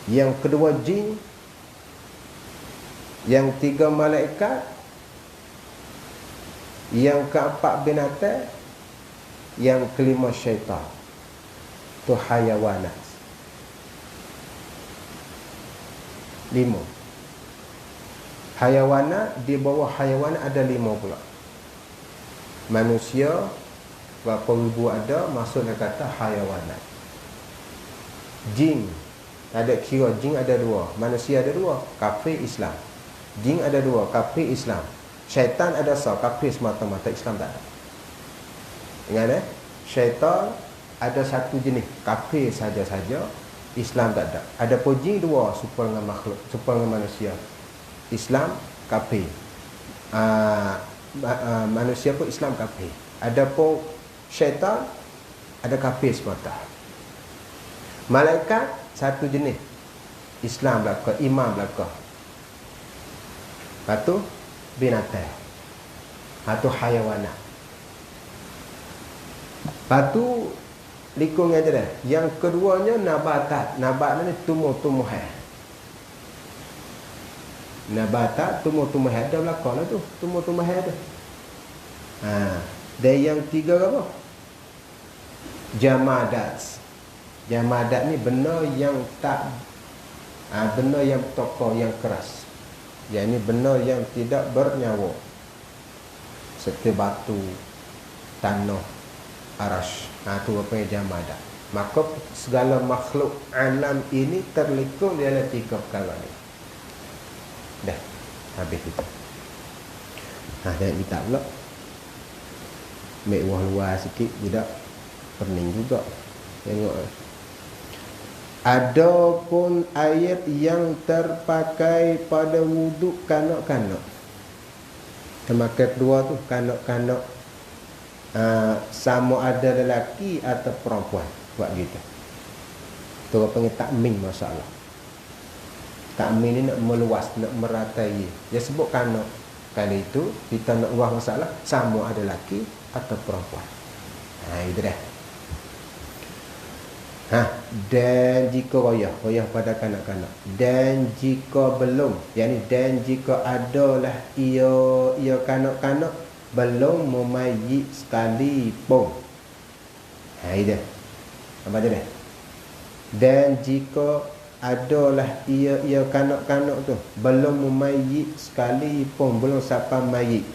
S1: Yang kedua jin. Yang 3 malaikat. Yang keempat binatang. Yang kelima syaitan. Tu hayawanat. 5. Hayawanat, di bawah hayawanat ada 5 pula. Manusia berapa ribu ada, maksudnya kata hayawanat. Jin ada kira, jin ada 2, manusia ada 2, kafir Islam. Jin ada 2, kafir Islam. Syaitan ada kafir semata-mata, Islam tak ada. Ingat syaitan ada satu jenis, kafir saja-saja, Islam tak ada. Ada pun jin 2, serupa dengan makhluk, serupa dengan manusia. Islam kafir. Manusia pun Islam kafir. Ada pun syaitan, ada kafir semata. Malaikat satu jenis, Islam belaka, iman belaka. Lepas tu binatang. Lepas tu hayawanat. Lepas tu likung aja dah. Yang keduanya nabatat. Nabat ni tumbuh-tumbuhan. Nabatat, tumbuh-tumbuhan. Ada belakang lah tu. Tumbuh-tumbuhan tu. Dan yang 3 apa? Jamadat. Jamadat ni benda yang tak benda yang tokoh, yang keras. Yang ni benda yang tidak bernyawa. Seperti batu, tanah, arash. Tu apa yang jamadat. Maka segala makhluk alam ini terlekung dalam 3 perkara ni. Dah, habis itu. Dan kita pula mewah luar sikit budak, pening juga. Tengok. Ada pun ayat yang terpakai pada wuduk kanak-kanak. Termakai kedua tu kanak-kanak, sama ada lelaki atau perempuan. Buat gitu. Tu orang panggil takmin masalah. Takmin ni nak meluas, nak meratai. Dia sebut kanak. Kali itu kita nak luas masalah, sama ada lelaki atau perempuan. Itu dah. Dan jika royah pada kanak-kanak, dan jika belum, yakni dan jika adalah ia kanak-kanak belum memayit sekali pun. Itu apa tu dah? Dan jika adalah ia kanak-kanak tu belum memayit sekali pun, belum sampai mayit.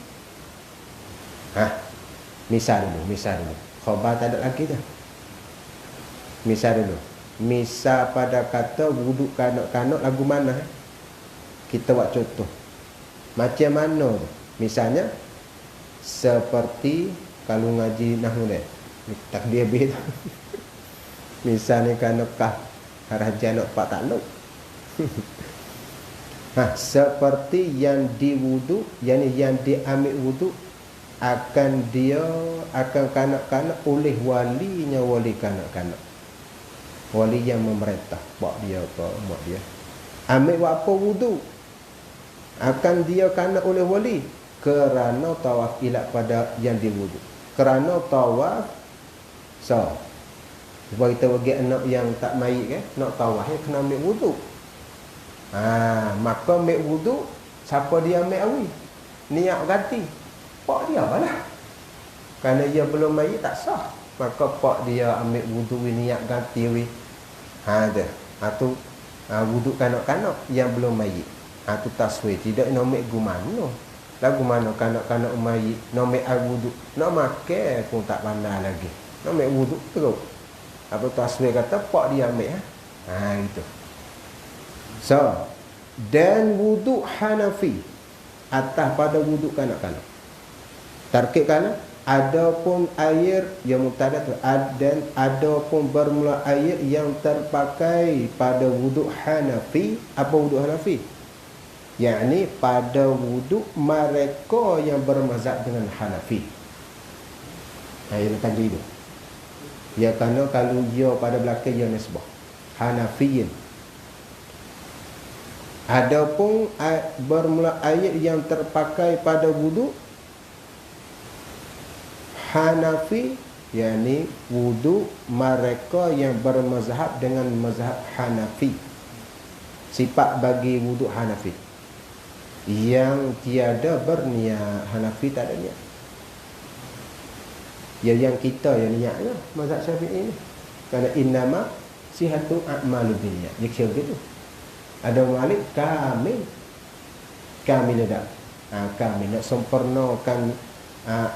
S1: Misal dulu. Khabar tak ada lagi tu. Misal dulu. Misal pada kata wuduk kanak-kanak lagu mana? Kita buat contoh. Macam mana tu? Misalnya seperti kalau ngaji nahwu ni. Takdir bih. Misalnya kanakah harajan nak pak takluk. Seperti yang diwudu, yang diambil wudu akan kanak-kanak oleh walinya, wali kanak-kanak, wali yang memerintah pak dia mak dia ambil apa wudu akan dia kanak oleh wali kerana tawaf ila pada yang diwudu, kerana tawaf sebab kita bagi anak yang tak mayit nak tawaf kena ambil wudu. Maka ambil wudu, siapa dia ambil awi niat ganti pak dia lah, kerana dia belum mayit tak sah, maka pak dia ambil wudu niat ganti tu wudu kanak-kanak yang belum mayit. Tu taswir tidak ambil gumano lagu mana kanak-kanak mayit nak ambil air wudu, nak makan pun tak pandai lagi, nak ambil wudu terus. Apa taswir kata pak dia ambil gitu. Dan wudu Hanafi atas pada wudu kanak-kanak. Tarkib kanan, adapun air yang mubtada tu dan adapun bermula air yang terpakai pada wudu Hanafi. Apa wudu Hanafi? Yakni pada wudu mereka yang bermazhab dengan Hanafi. Yang tadi itu. Ya, kerana kalau dia pada belakang dia nisbah Hanafiyin. Adapun bermula ayat yang terpakai pada wudu Hanafi, yakni wudu mereka yang bermazhab dengan mazhab Hanafi. Sifat bagi wudu Hanafi yang tiada berniat. Hanafi tak ada niat. Ya, yang kita yang niatnya mazhab Syafi'i ni. Kerana innama sihatu a'malu binniyat. Dia kira begitu. Ada Malik kamil dah. Kamil nak sempurnakan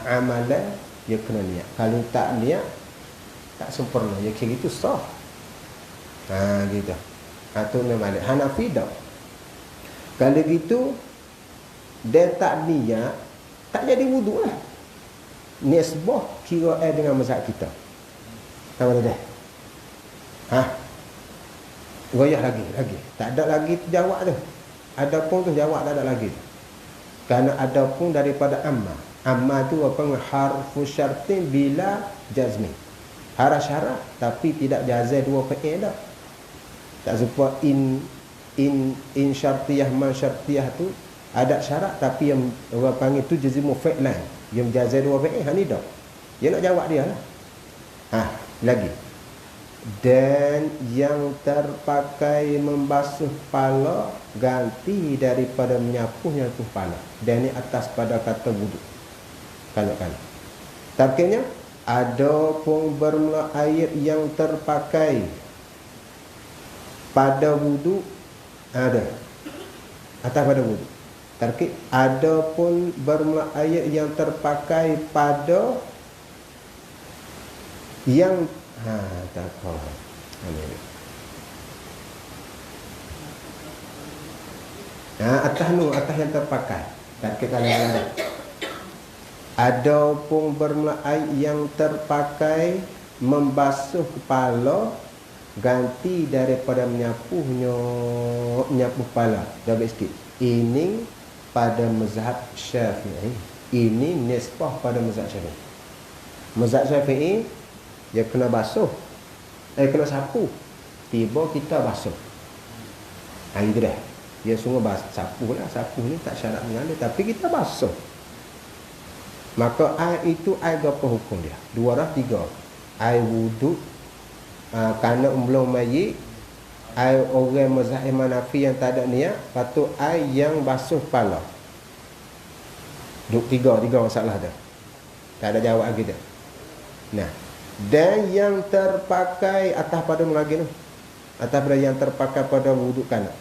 S1: amalan, dia kena niat. Kalau tak niat tak sempurna, dia kira gitu sah. Gitu. Tu Malik. Hanafi dah. Kalau gitu dia tak niat, tak jadi wudu lah. Nisbah kira dengan mazhab kita. Tahu dah? Goyah lagi. Tak ada lagi tu jawab tu. Adapun tu jawab tak ada lagi. Kerana adapun daripada amma. Amma tu apa? Harfu syartin bila jazmi. Haraf syarat tapi tidak jazai dua fi'il dah. Tak serupa in syartiyah man syartiyah tu ada syarat tapi yang orang panggil tu jazmu fi'lan. Yang jazai dua fi'il ni dah. Dia nak jawab dia lah. Lagi. Dan yang terpakai membasuh kepala ganti daripada menyapuhnya tu kepala. Dan ni atas pada kata wudu. Kanak-kanak. Tarkibnya, ada pun bermula air yang terpakai pada wudu. Ada. Atas pada wudu. Tarkib, ada pun bermula air yang terpakai pada yang tak apa. Atas yang terpakai. Tarkib kalangan. Ada pun bermula air yang terpakai membasuh kepala ganti daripada menyapuh kepala. Dah sikit. Ini pada mazhab Syafi'i. Ini nisbah pada mazhab Syafi'i. Mazhab Syafi'i dia kena basuh, kena sapu. Tiba kita basuh. Itu dah. Dia sungguh sapu lah. Sapu ni tak syarat mengalir, tapi kita basuh. Maka air itu air apa hukum dia? 203. Air wudu, kerana belum mayit, air orang mazhab Hanafi yang tak ada niat, patut air yang basuh kepala. 3 masalah dah. Tak ada jawab lagi dah. Dan yang terpakai atas pada lagi tu. Atas pada yang terpakai pada wudu kanak.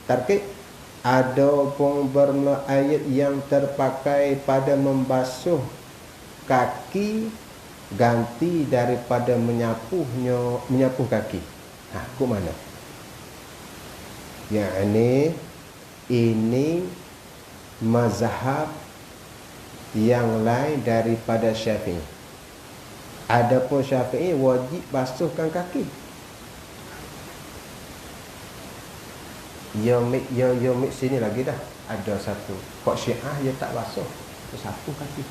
S1: Tarkib, ada pun bermula ayat yang terpakai pada membasuh kaki ganti daripada menyapuh kaki. Ke mana? Yang ini mazhab yang lain daripada Syafi'i. Adapun Syafi'i wajib basuhkan kaki. Ya mik sini lagi dah. Ada satu. Kok Syiah dia tak basuh. Dia sapu kaki.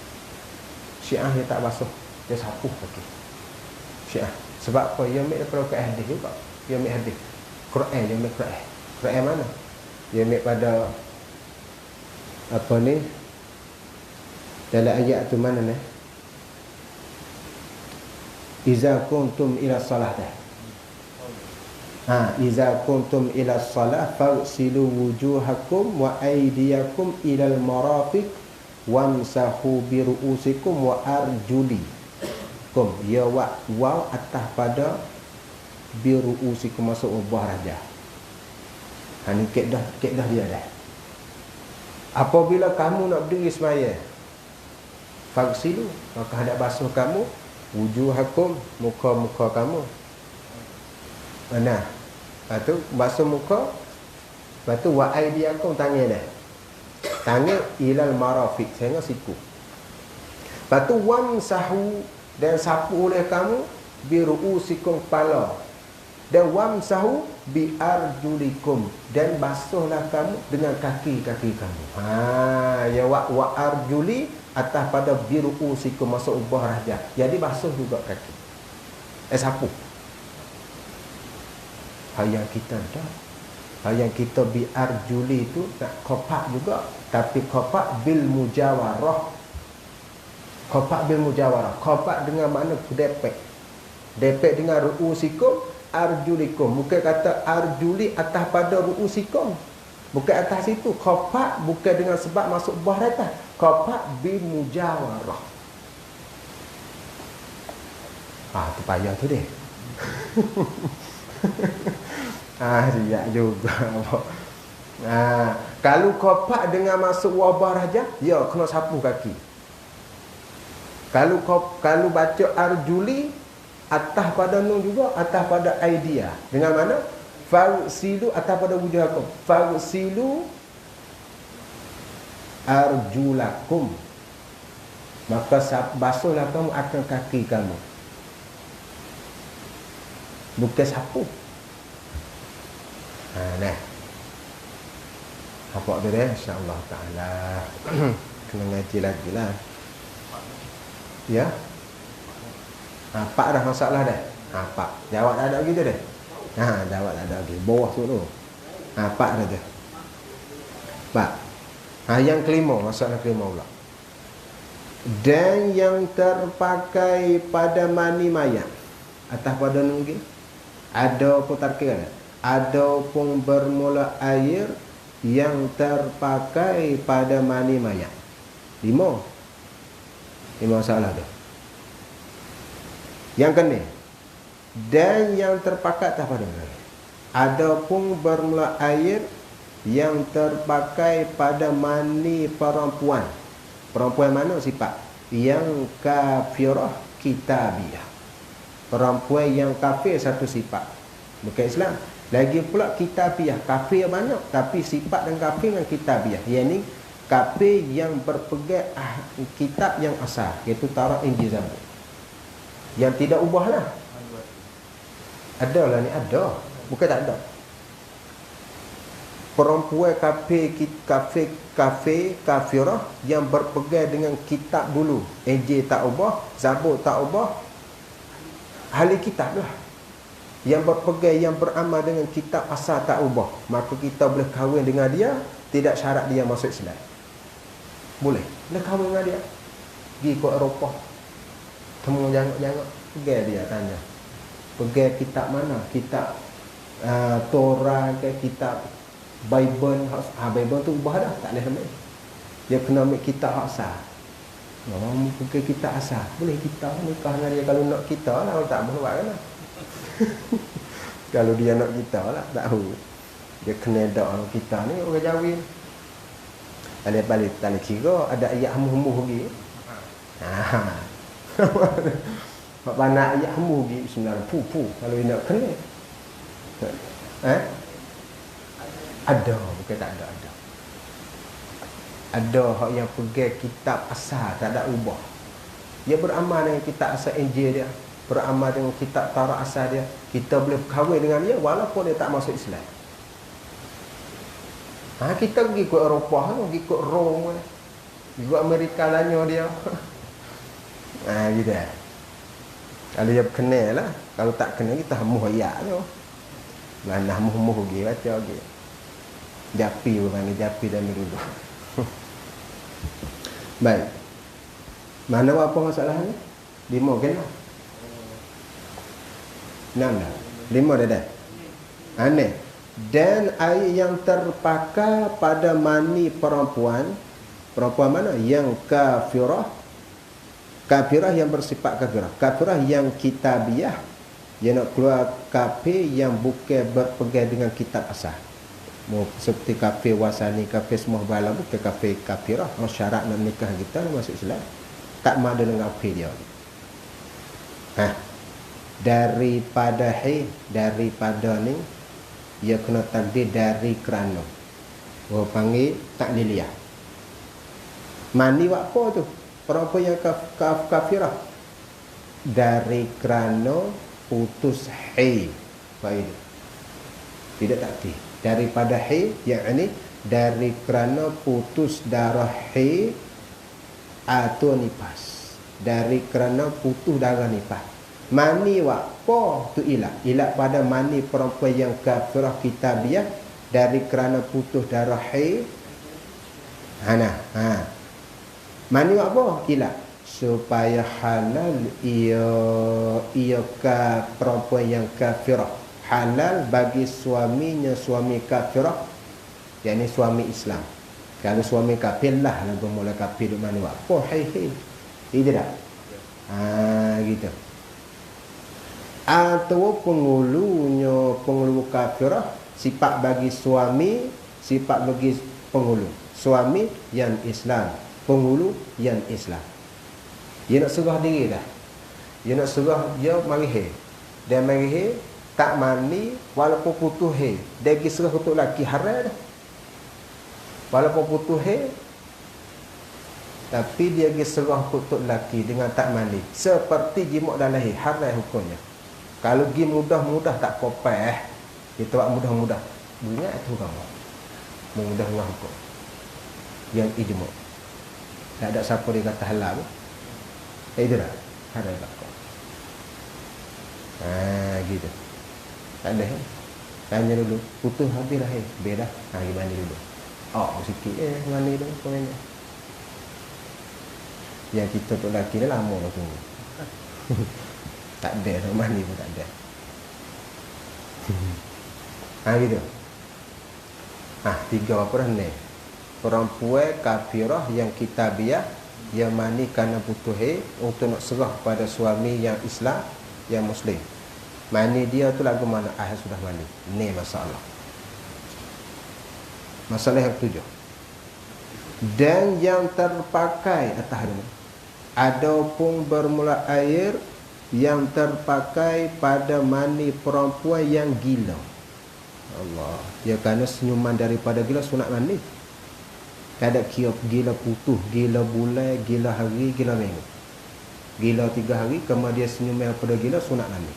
S1: Syiah dia tak basuh. Dia sapu kaki. Syiah. Sebab apa? Ya mik daripada ke hadis juga. Ya mik hadis. Quran, ya mik Quran. Quran mana? Ya mik pada apa ni? Dalam ayat tu mana ni? Iza kuntum ila salah dah. Iza kuntum ila salah fagsilu wujuhakum wa aydiyakum ilal marafiq wamsahu bi ru'usikum wa arjulikum. Ya waw atas pada bi ru'usikum, masuk ubah raja. Ni kaedah dia dah. Apabila kamu nak berdiri semaya, fagsilu, maka hendak basuh kamu wujuhakum, muka-muka kamu. Mana? Lepas tu basuh muka. Lepas tu wa aydiyakum, tangan dah. Tangan ilal marafiq, sehingga siku. Lepas tu wamsahu, dan sapu oleh kamu bi ru'usikum, kepala. Dan wamsahu bi arjulikum, dan basuhlah kamu dengan kaki-kaki kamu. Ya wa arjuli atas pada bi ru'usikum, masuk ubah raja. Jadi basuh juga kaki. Sapu. Yang kita dah. Yang kita bi arjuli tu nak kopak juga, tapi kopak bil mujawarah. Kopak bil mujawarah. Kopak dengan makna depek. Depek dengan ru'usikum, arjulikum. Bukan kata arjuli atas pada ru'usikum. Bukan atas situ. Kopak bukan dengan sebab masuk buah rata. Kopak bil mujawarah. Tu payah tu deh. Riak juga. Kalau kopak dengan masuk wabah raja, ya kena sapu kaki. Kalau baca arjuli, atas pada nun juga, atas pada idea. Dengan mana? Fagsilu, atas pada wujuhakum. Fagsilu arjulakum. Maka basuhlah kamu akan kaki kamu. Bukan sapu. Nah. Apa tu dia? InsyaAllah ta'ala. Kena ngaji lagi lah. Ya? Pak dah masalah dah. Pak. Jawab dah ada gitu dah. Jawab dah ada lagi. Bawah tu tu. Pak dah je. Pak. Yang kelima. Masalah kelima pula. Dan yang terpakai pada mani mayat. Atas pada nunggi. Ada pun tarkir. Ada pun bermula air yang terpakai pada mani mayat. 5 masalah tu. Yang kena. Dan yang terpakai atas pada mani. Ada pun bermula air yang terpakai pada mani perempuan. Perempuan mana sifat? Yang kafirah kitabiah. Perempuan yang kafir satu sifat. Bukan Islam. Lagi pula kitabiah. Kafir banyak. Tapi sifat dan kafir dengan kitabiah. Yang ni kafir yang berpegang kitab yang asal. Iaitu Taurat, Injil, Zabur. Yang tidak ubah lah. Ada lah ni. Ada. Bukan tak ada. Perempuan kafirah yang berpegang dengan kitab dulu. Injil tak ubah. Zabur tak ubah. Ahli kitab lah. Yang berpegang, yang beramal dengan kitab asal tak ubah. Maka kita boleh kahwin dengan dia. Tidak syarat dia masuk Islam. Boleh. Boleh kahwin dengan dia. Pergi ke Eropah. Temu jangok-jangok. Pegang dia tanya. Pegang kitab mana? Kitab Torah ke kitab Bible. Bible tu ubah dah. Tak boleh ambil. Dia kena ambil kitab asal. Pegang kitab asal. Boleh kita nikah dengan dia. Kalau nak kita lah. Kalau tak boleh buat kan lah. Kalau dia nak kita lah, tak tahu. Dia kena doa kita ni orang Jawi. Ada balik tali kira ada ayat hemu-hemu lagi. Pak bana ayat hemu lagi sebenarnya pu kalau dia nak kena. Ada, bukan tak ada. Ada hak yang pegang kitab asal tak ada ubah. Dia beramal dengan kitab asal Injil dia. Beramal dengan kitab Taurat asal dia. Kita boleh kahwin dengan dia walaupun dia tak masuk Islam. Kita pergi ke Eropah, pergi ke Rome, pergi ke Amerika lanyo dia. Gitu. Kalau dia kenal lah. Kalau tak kenal kita hamuh ayat tu. Mana hamuh-hamuh pergi baca pergi. Japi mana japi dan dulu. Baik. Mana apa masalahnya? 5 kan? 6 dah. 5 dah. Aneh. Dan air yang terpakai pada mani perempuan mana? Yang kafirah yang bersifat kafirah yang kitabiah, yang nak keluar kafir yang bukan berpegang dengan kitab asal. Seperti kafir wasani, kafir semua bala, bukan kafir kafirah. Syarat nak nikah kita masuk Islam tak ada dengan kafir dia. Daripada ni ia kena takdir dari kerana. Orang panggil takliliyah. Mani buat apa tu? Perempuan yang kafirah. Dari kerana putus haid. Baik. Tidak takdir. Daripada haid, yakni dari kerana putus darah haid atau nifas. Dari kerana putus darah nifas. Mani apa tu ilat? Ilat pada mani perempuan yang kafirah kitabiah dari kerana putus darah haid. Mani apa? Ilat supaya halal ia perempuan yang kafirah. Halal bagi suaminya suami kafirah, yakni suami Islam. Kalau suami kafir lah lagu mula kafir mani apa? Haid. Itu dah. Gitu. Atau penghulu kafirah, sifat bagi suami, sifat bagi penghulu. Suami yang Islam, penghulu yang Islam. Dia nak serah diri dah. Dia nak serah, dia marih. Dia marih tak mani walaupun putus haid. Dia pergi serah untuk lelaki haram dah. Walaupun putus haid, tapi dia pergi serah untuk lelaki dengan tak mani. Seperti jimat dalam haid, haram hukumnya. Kalau pergi mudah-mudah tak kopeh, kita buat mudah-mudah. Ingat tu kamu. Mudah-mudah hukum. Yang ijma'. Tak ada siapa dia kata halal. Itu dah. Ada tak. Gitu. Tak ada. Tanya dulu. Putus habis lah. Beda. Gimana dulu? Sikit. Mana dulu. Komennya. Yang kita tu lelaki ni lama lah tunggu. Tak ada, mani pun tak ada. Gitu. 3 apa dah ni? Perempuan kafirah yang kitabiah, yang mani kerana putus haid untuk nak serah pada suami yang Islam, yang Muslim. Mani dia tu lagu mana? Sudah mani. Ni masalah. Masalah yang 7. Dan yang terpakai atas ni, adapun bermula air yang terpakai pada mani perempuan yang gila. Allah. Ya kerana senyuman daripada gila sunat mani. Tak ada kira gila putus, gila bulan, gila hari, gila minggu. Gila 3 hari, kemudian senyum daripada gila sunat mani.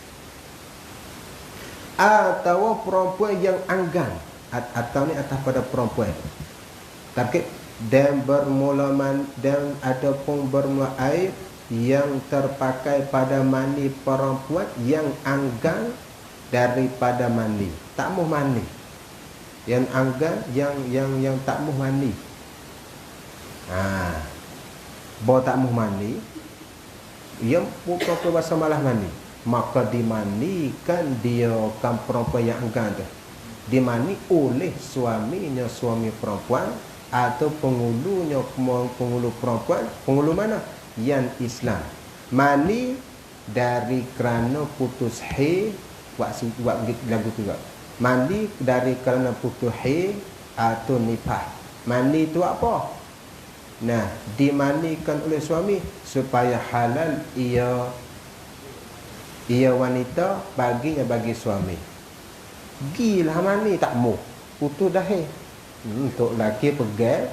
S1: Atau perempuan yang anggan. Atau ni atas pada perempuan. Tarkib. Dan ada pun bermula air yang terpakai pada mani perempuan yang anggan daripada mani. Tak mau mani. Yang anggan yang tak mau mani. Bawa tak mau mani, yang putus bahasa malah mani. Maka dimanikan dia kan perempuan yang anggan tu. Dimani oleh suaminya suami perempuan atau penghulunya penghulu perempuan. Penghulu mana? Yang Islam. Mani dari kerana putus haid, buat lagu tu juga. Mani dari kerana putus haid atau nifas. Mani tu apa? Dimanikan oleh suami supaya halal ia wanita baginya bagi suami. Gila mani tak mau. Putus dah haid. Untuk lelaki pegang.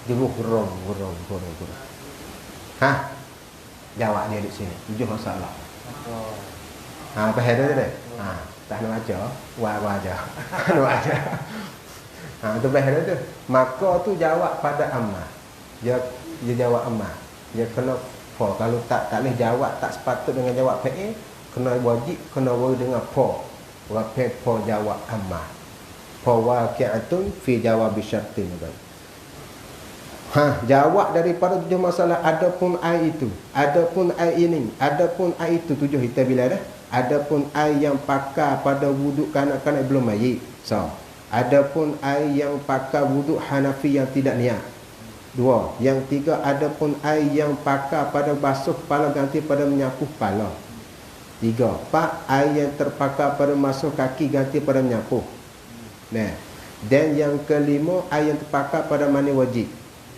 S1: Jeruh gurung. Jawab dia di sini. 7 masalah. Apa head dia? Tak nak baca. Wah aja. Nak baca. Tu bahasa tu. Maka tu jawab pada amma. Dia jawab amma. Dia kena fa. Kalau tak boleh jawab, tak sepatut dengan jawab fa'il, kena wajib kena wajib dengan fa. Wa fa jawab amma. Fa waqi'atun fi jawab syartin. Jawab daripada 7 masalah. Adapun ai itu, adapun ai ini, adapun ai itu 7 kita bila dah. Adapun ai yang pakar pada wuduk kanak-kanak belum mayit. So, adapun ai yang pakar wuduk Hanafi yang tidak niat. 2. Yang 3, adapun ai yang pakar pada basuh kepala ganti pada menyapu kepala. 3. 4, ai yang terpakar pada basuh kaki ganti pada menyapu. Nah. Dan yang kelima, ai yang terpakar pada mani wajib.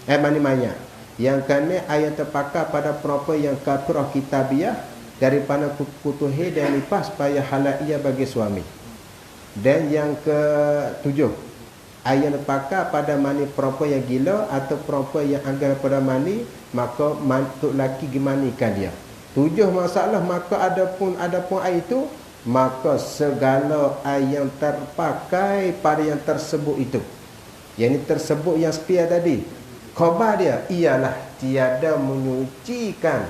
S1: Mani mayat. Yang keenam, ai yang terpakar pada perempuan yang kafirah kitabiah daripada kutuhi dan lipas supaya halal ia bagi suami. Dan yang ke-7, ai yang terpakar pada mani perempuan yang gila atau perempuan yang anggar pada mani, maka mantuk laki gimanikan dia. 7 masalah. Maka adapun ai itu, maka segala ai yang terpakai pada yang tersebut itu, yang ini tersebut yang sepiar tadi, khabar dia ialah tiada menyucikan,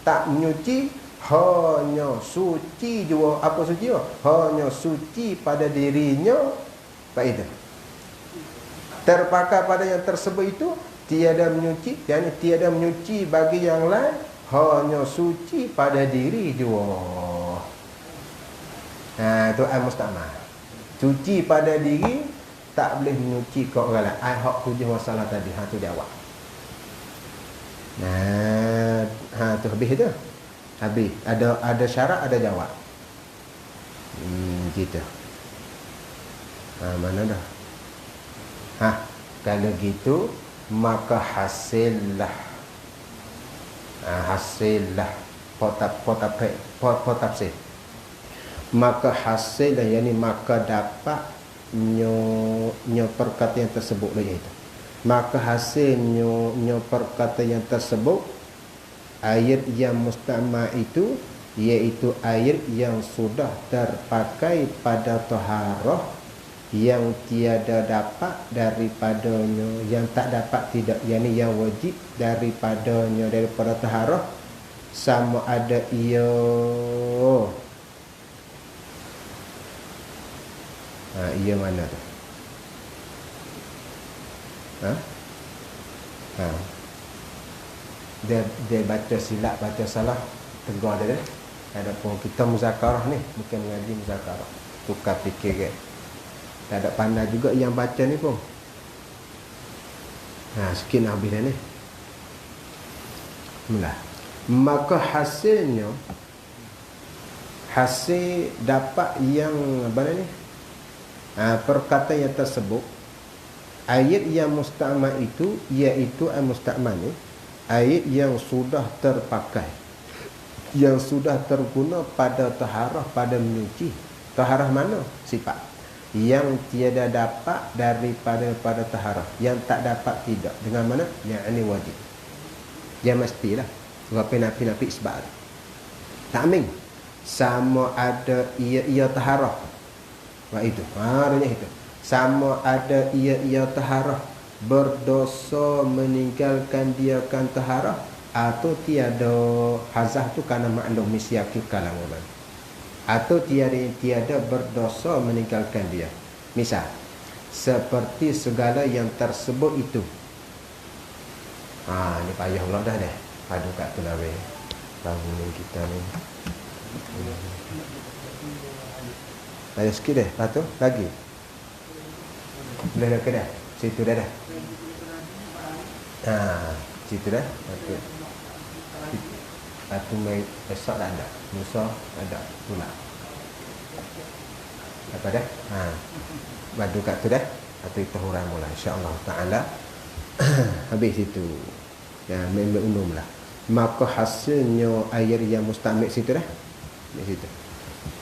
S1: tak menyuci, hanya suci jua. Apa suci? Hanya suci pada dirinya. Apa itu? Terpakai pada yang tersebut itu, tiada menyuci, yang ini tiada menyuci bagi yang lain, hanya suci pada diri jua. Itu al-mustamal. Cuci pada diri, tak boleh menyuci ke orang lain. Hak 7 masalah tadi. Tu jawab. Tu habis tu. Habis. Ada syarat, ada jawab. Gitu. Mana dah? Kalau gitu, maka hasillah. Hasillah. Potapsir. Maka hasillah, yakni maka dapat nyo perkataan tersebut lagi itu. Maka hasil nyo perkataan yang tersebut, ayat yang mustamal itu, iaitu ayat yang sudah terpakai pada taharah, yang tiada dapat daripadanya, yang tak dapat tidak, yakni yang wajib daripadanya, daripada taharah, sama ada ia ia mana tu? Dia baca silap, baca salah, tegur dia. Adapun kita muzakarah ni, bukan mengaji muzakarah, tukar fikir ke. Tak ada pandai juga yang baca ni pun. Sikit nak habis dah ni. Mula. Maka hasilnya, hasil dapat yang apa ni? Perkataan yang tersebut, ayat yang mustamal itu, iaitu al-mustamal ni, ayat yang sudah terpakai, yang sudah terguna pada taharah, pada menyuci. Taharah mana? Sifat yang tiada dapat pada taharah, yang tak dapat tidak. Dengan mana? Yang ini wajib. Yang mestilah. Sebab napi-napi isbat. Ta'min. Sama ada ia taharah. Itu. Adanya itu. Sama ada ia taharah, berdosa meninggalkan dia kan taharah, atau tiada hazah tu kerana maklum misyaki kalangan, atau tiada berdosa meninggalkan dia. Misal, seperti segala yang tersebut itu. Ni payah pula dah deh. Padu kat tu lah weh. Bangunin kita ni. Ada sikit deh. Lepas tu lagi. Boleh dah ke dah? Situ dah. Situ dah. Lepas tu esok dah ada. Musa ada pula. Apa dah? Badu kat tu dah. Atau kita hurang mula, insya-Allah taala. Habis itu. Ya, memang umum lah. Maka hasilnya ayat yang mustamil situ dah. Di situ.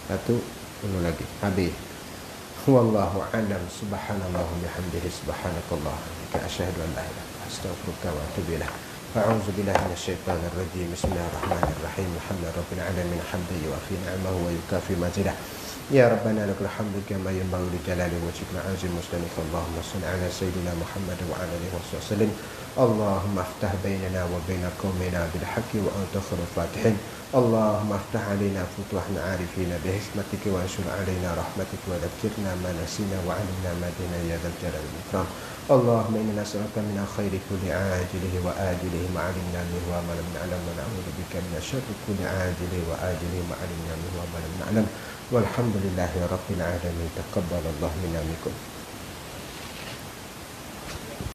S1: Satu ulang lagi. Habis. Wallahu a'lam. Subhanallah wa bihamdihi, subhanakallah. Asyhadu an la ilaha illa anta, astaghfiruka wa atubu ilaik. أعوذ بالله من الشيطان الرجيم بسم الله الرحمن الرحيم الحمد لله رب العالمين حمدا يوافي نعمه ويكافي مزيده يا ربنا لك الحمد كما ينبغي لجلال وجهك العظيم المستنيف اللهم صل على سيدنا محمد وعلى آله وصحبه وسلم اللهم افتح بيننا وبين قومنا بالحق وأنت خير الفاتحين اللهم افتح علينا فتوح العارفين بحكمتك وانشر علينا رحمتك وذكرنا ما نسينا وعلمنا ما دينا يا ذا الجلال والإكرام اللهم إنا نسألك من خير كل عاجله وآجله ما علمنا منه وما لم نعلم ونعوذ بك من شر كل عاجله وآجله ما علمنا منه وما لم نعلم والحمد لله رب العالمين تقبل الله منا منكم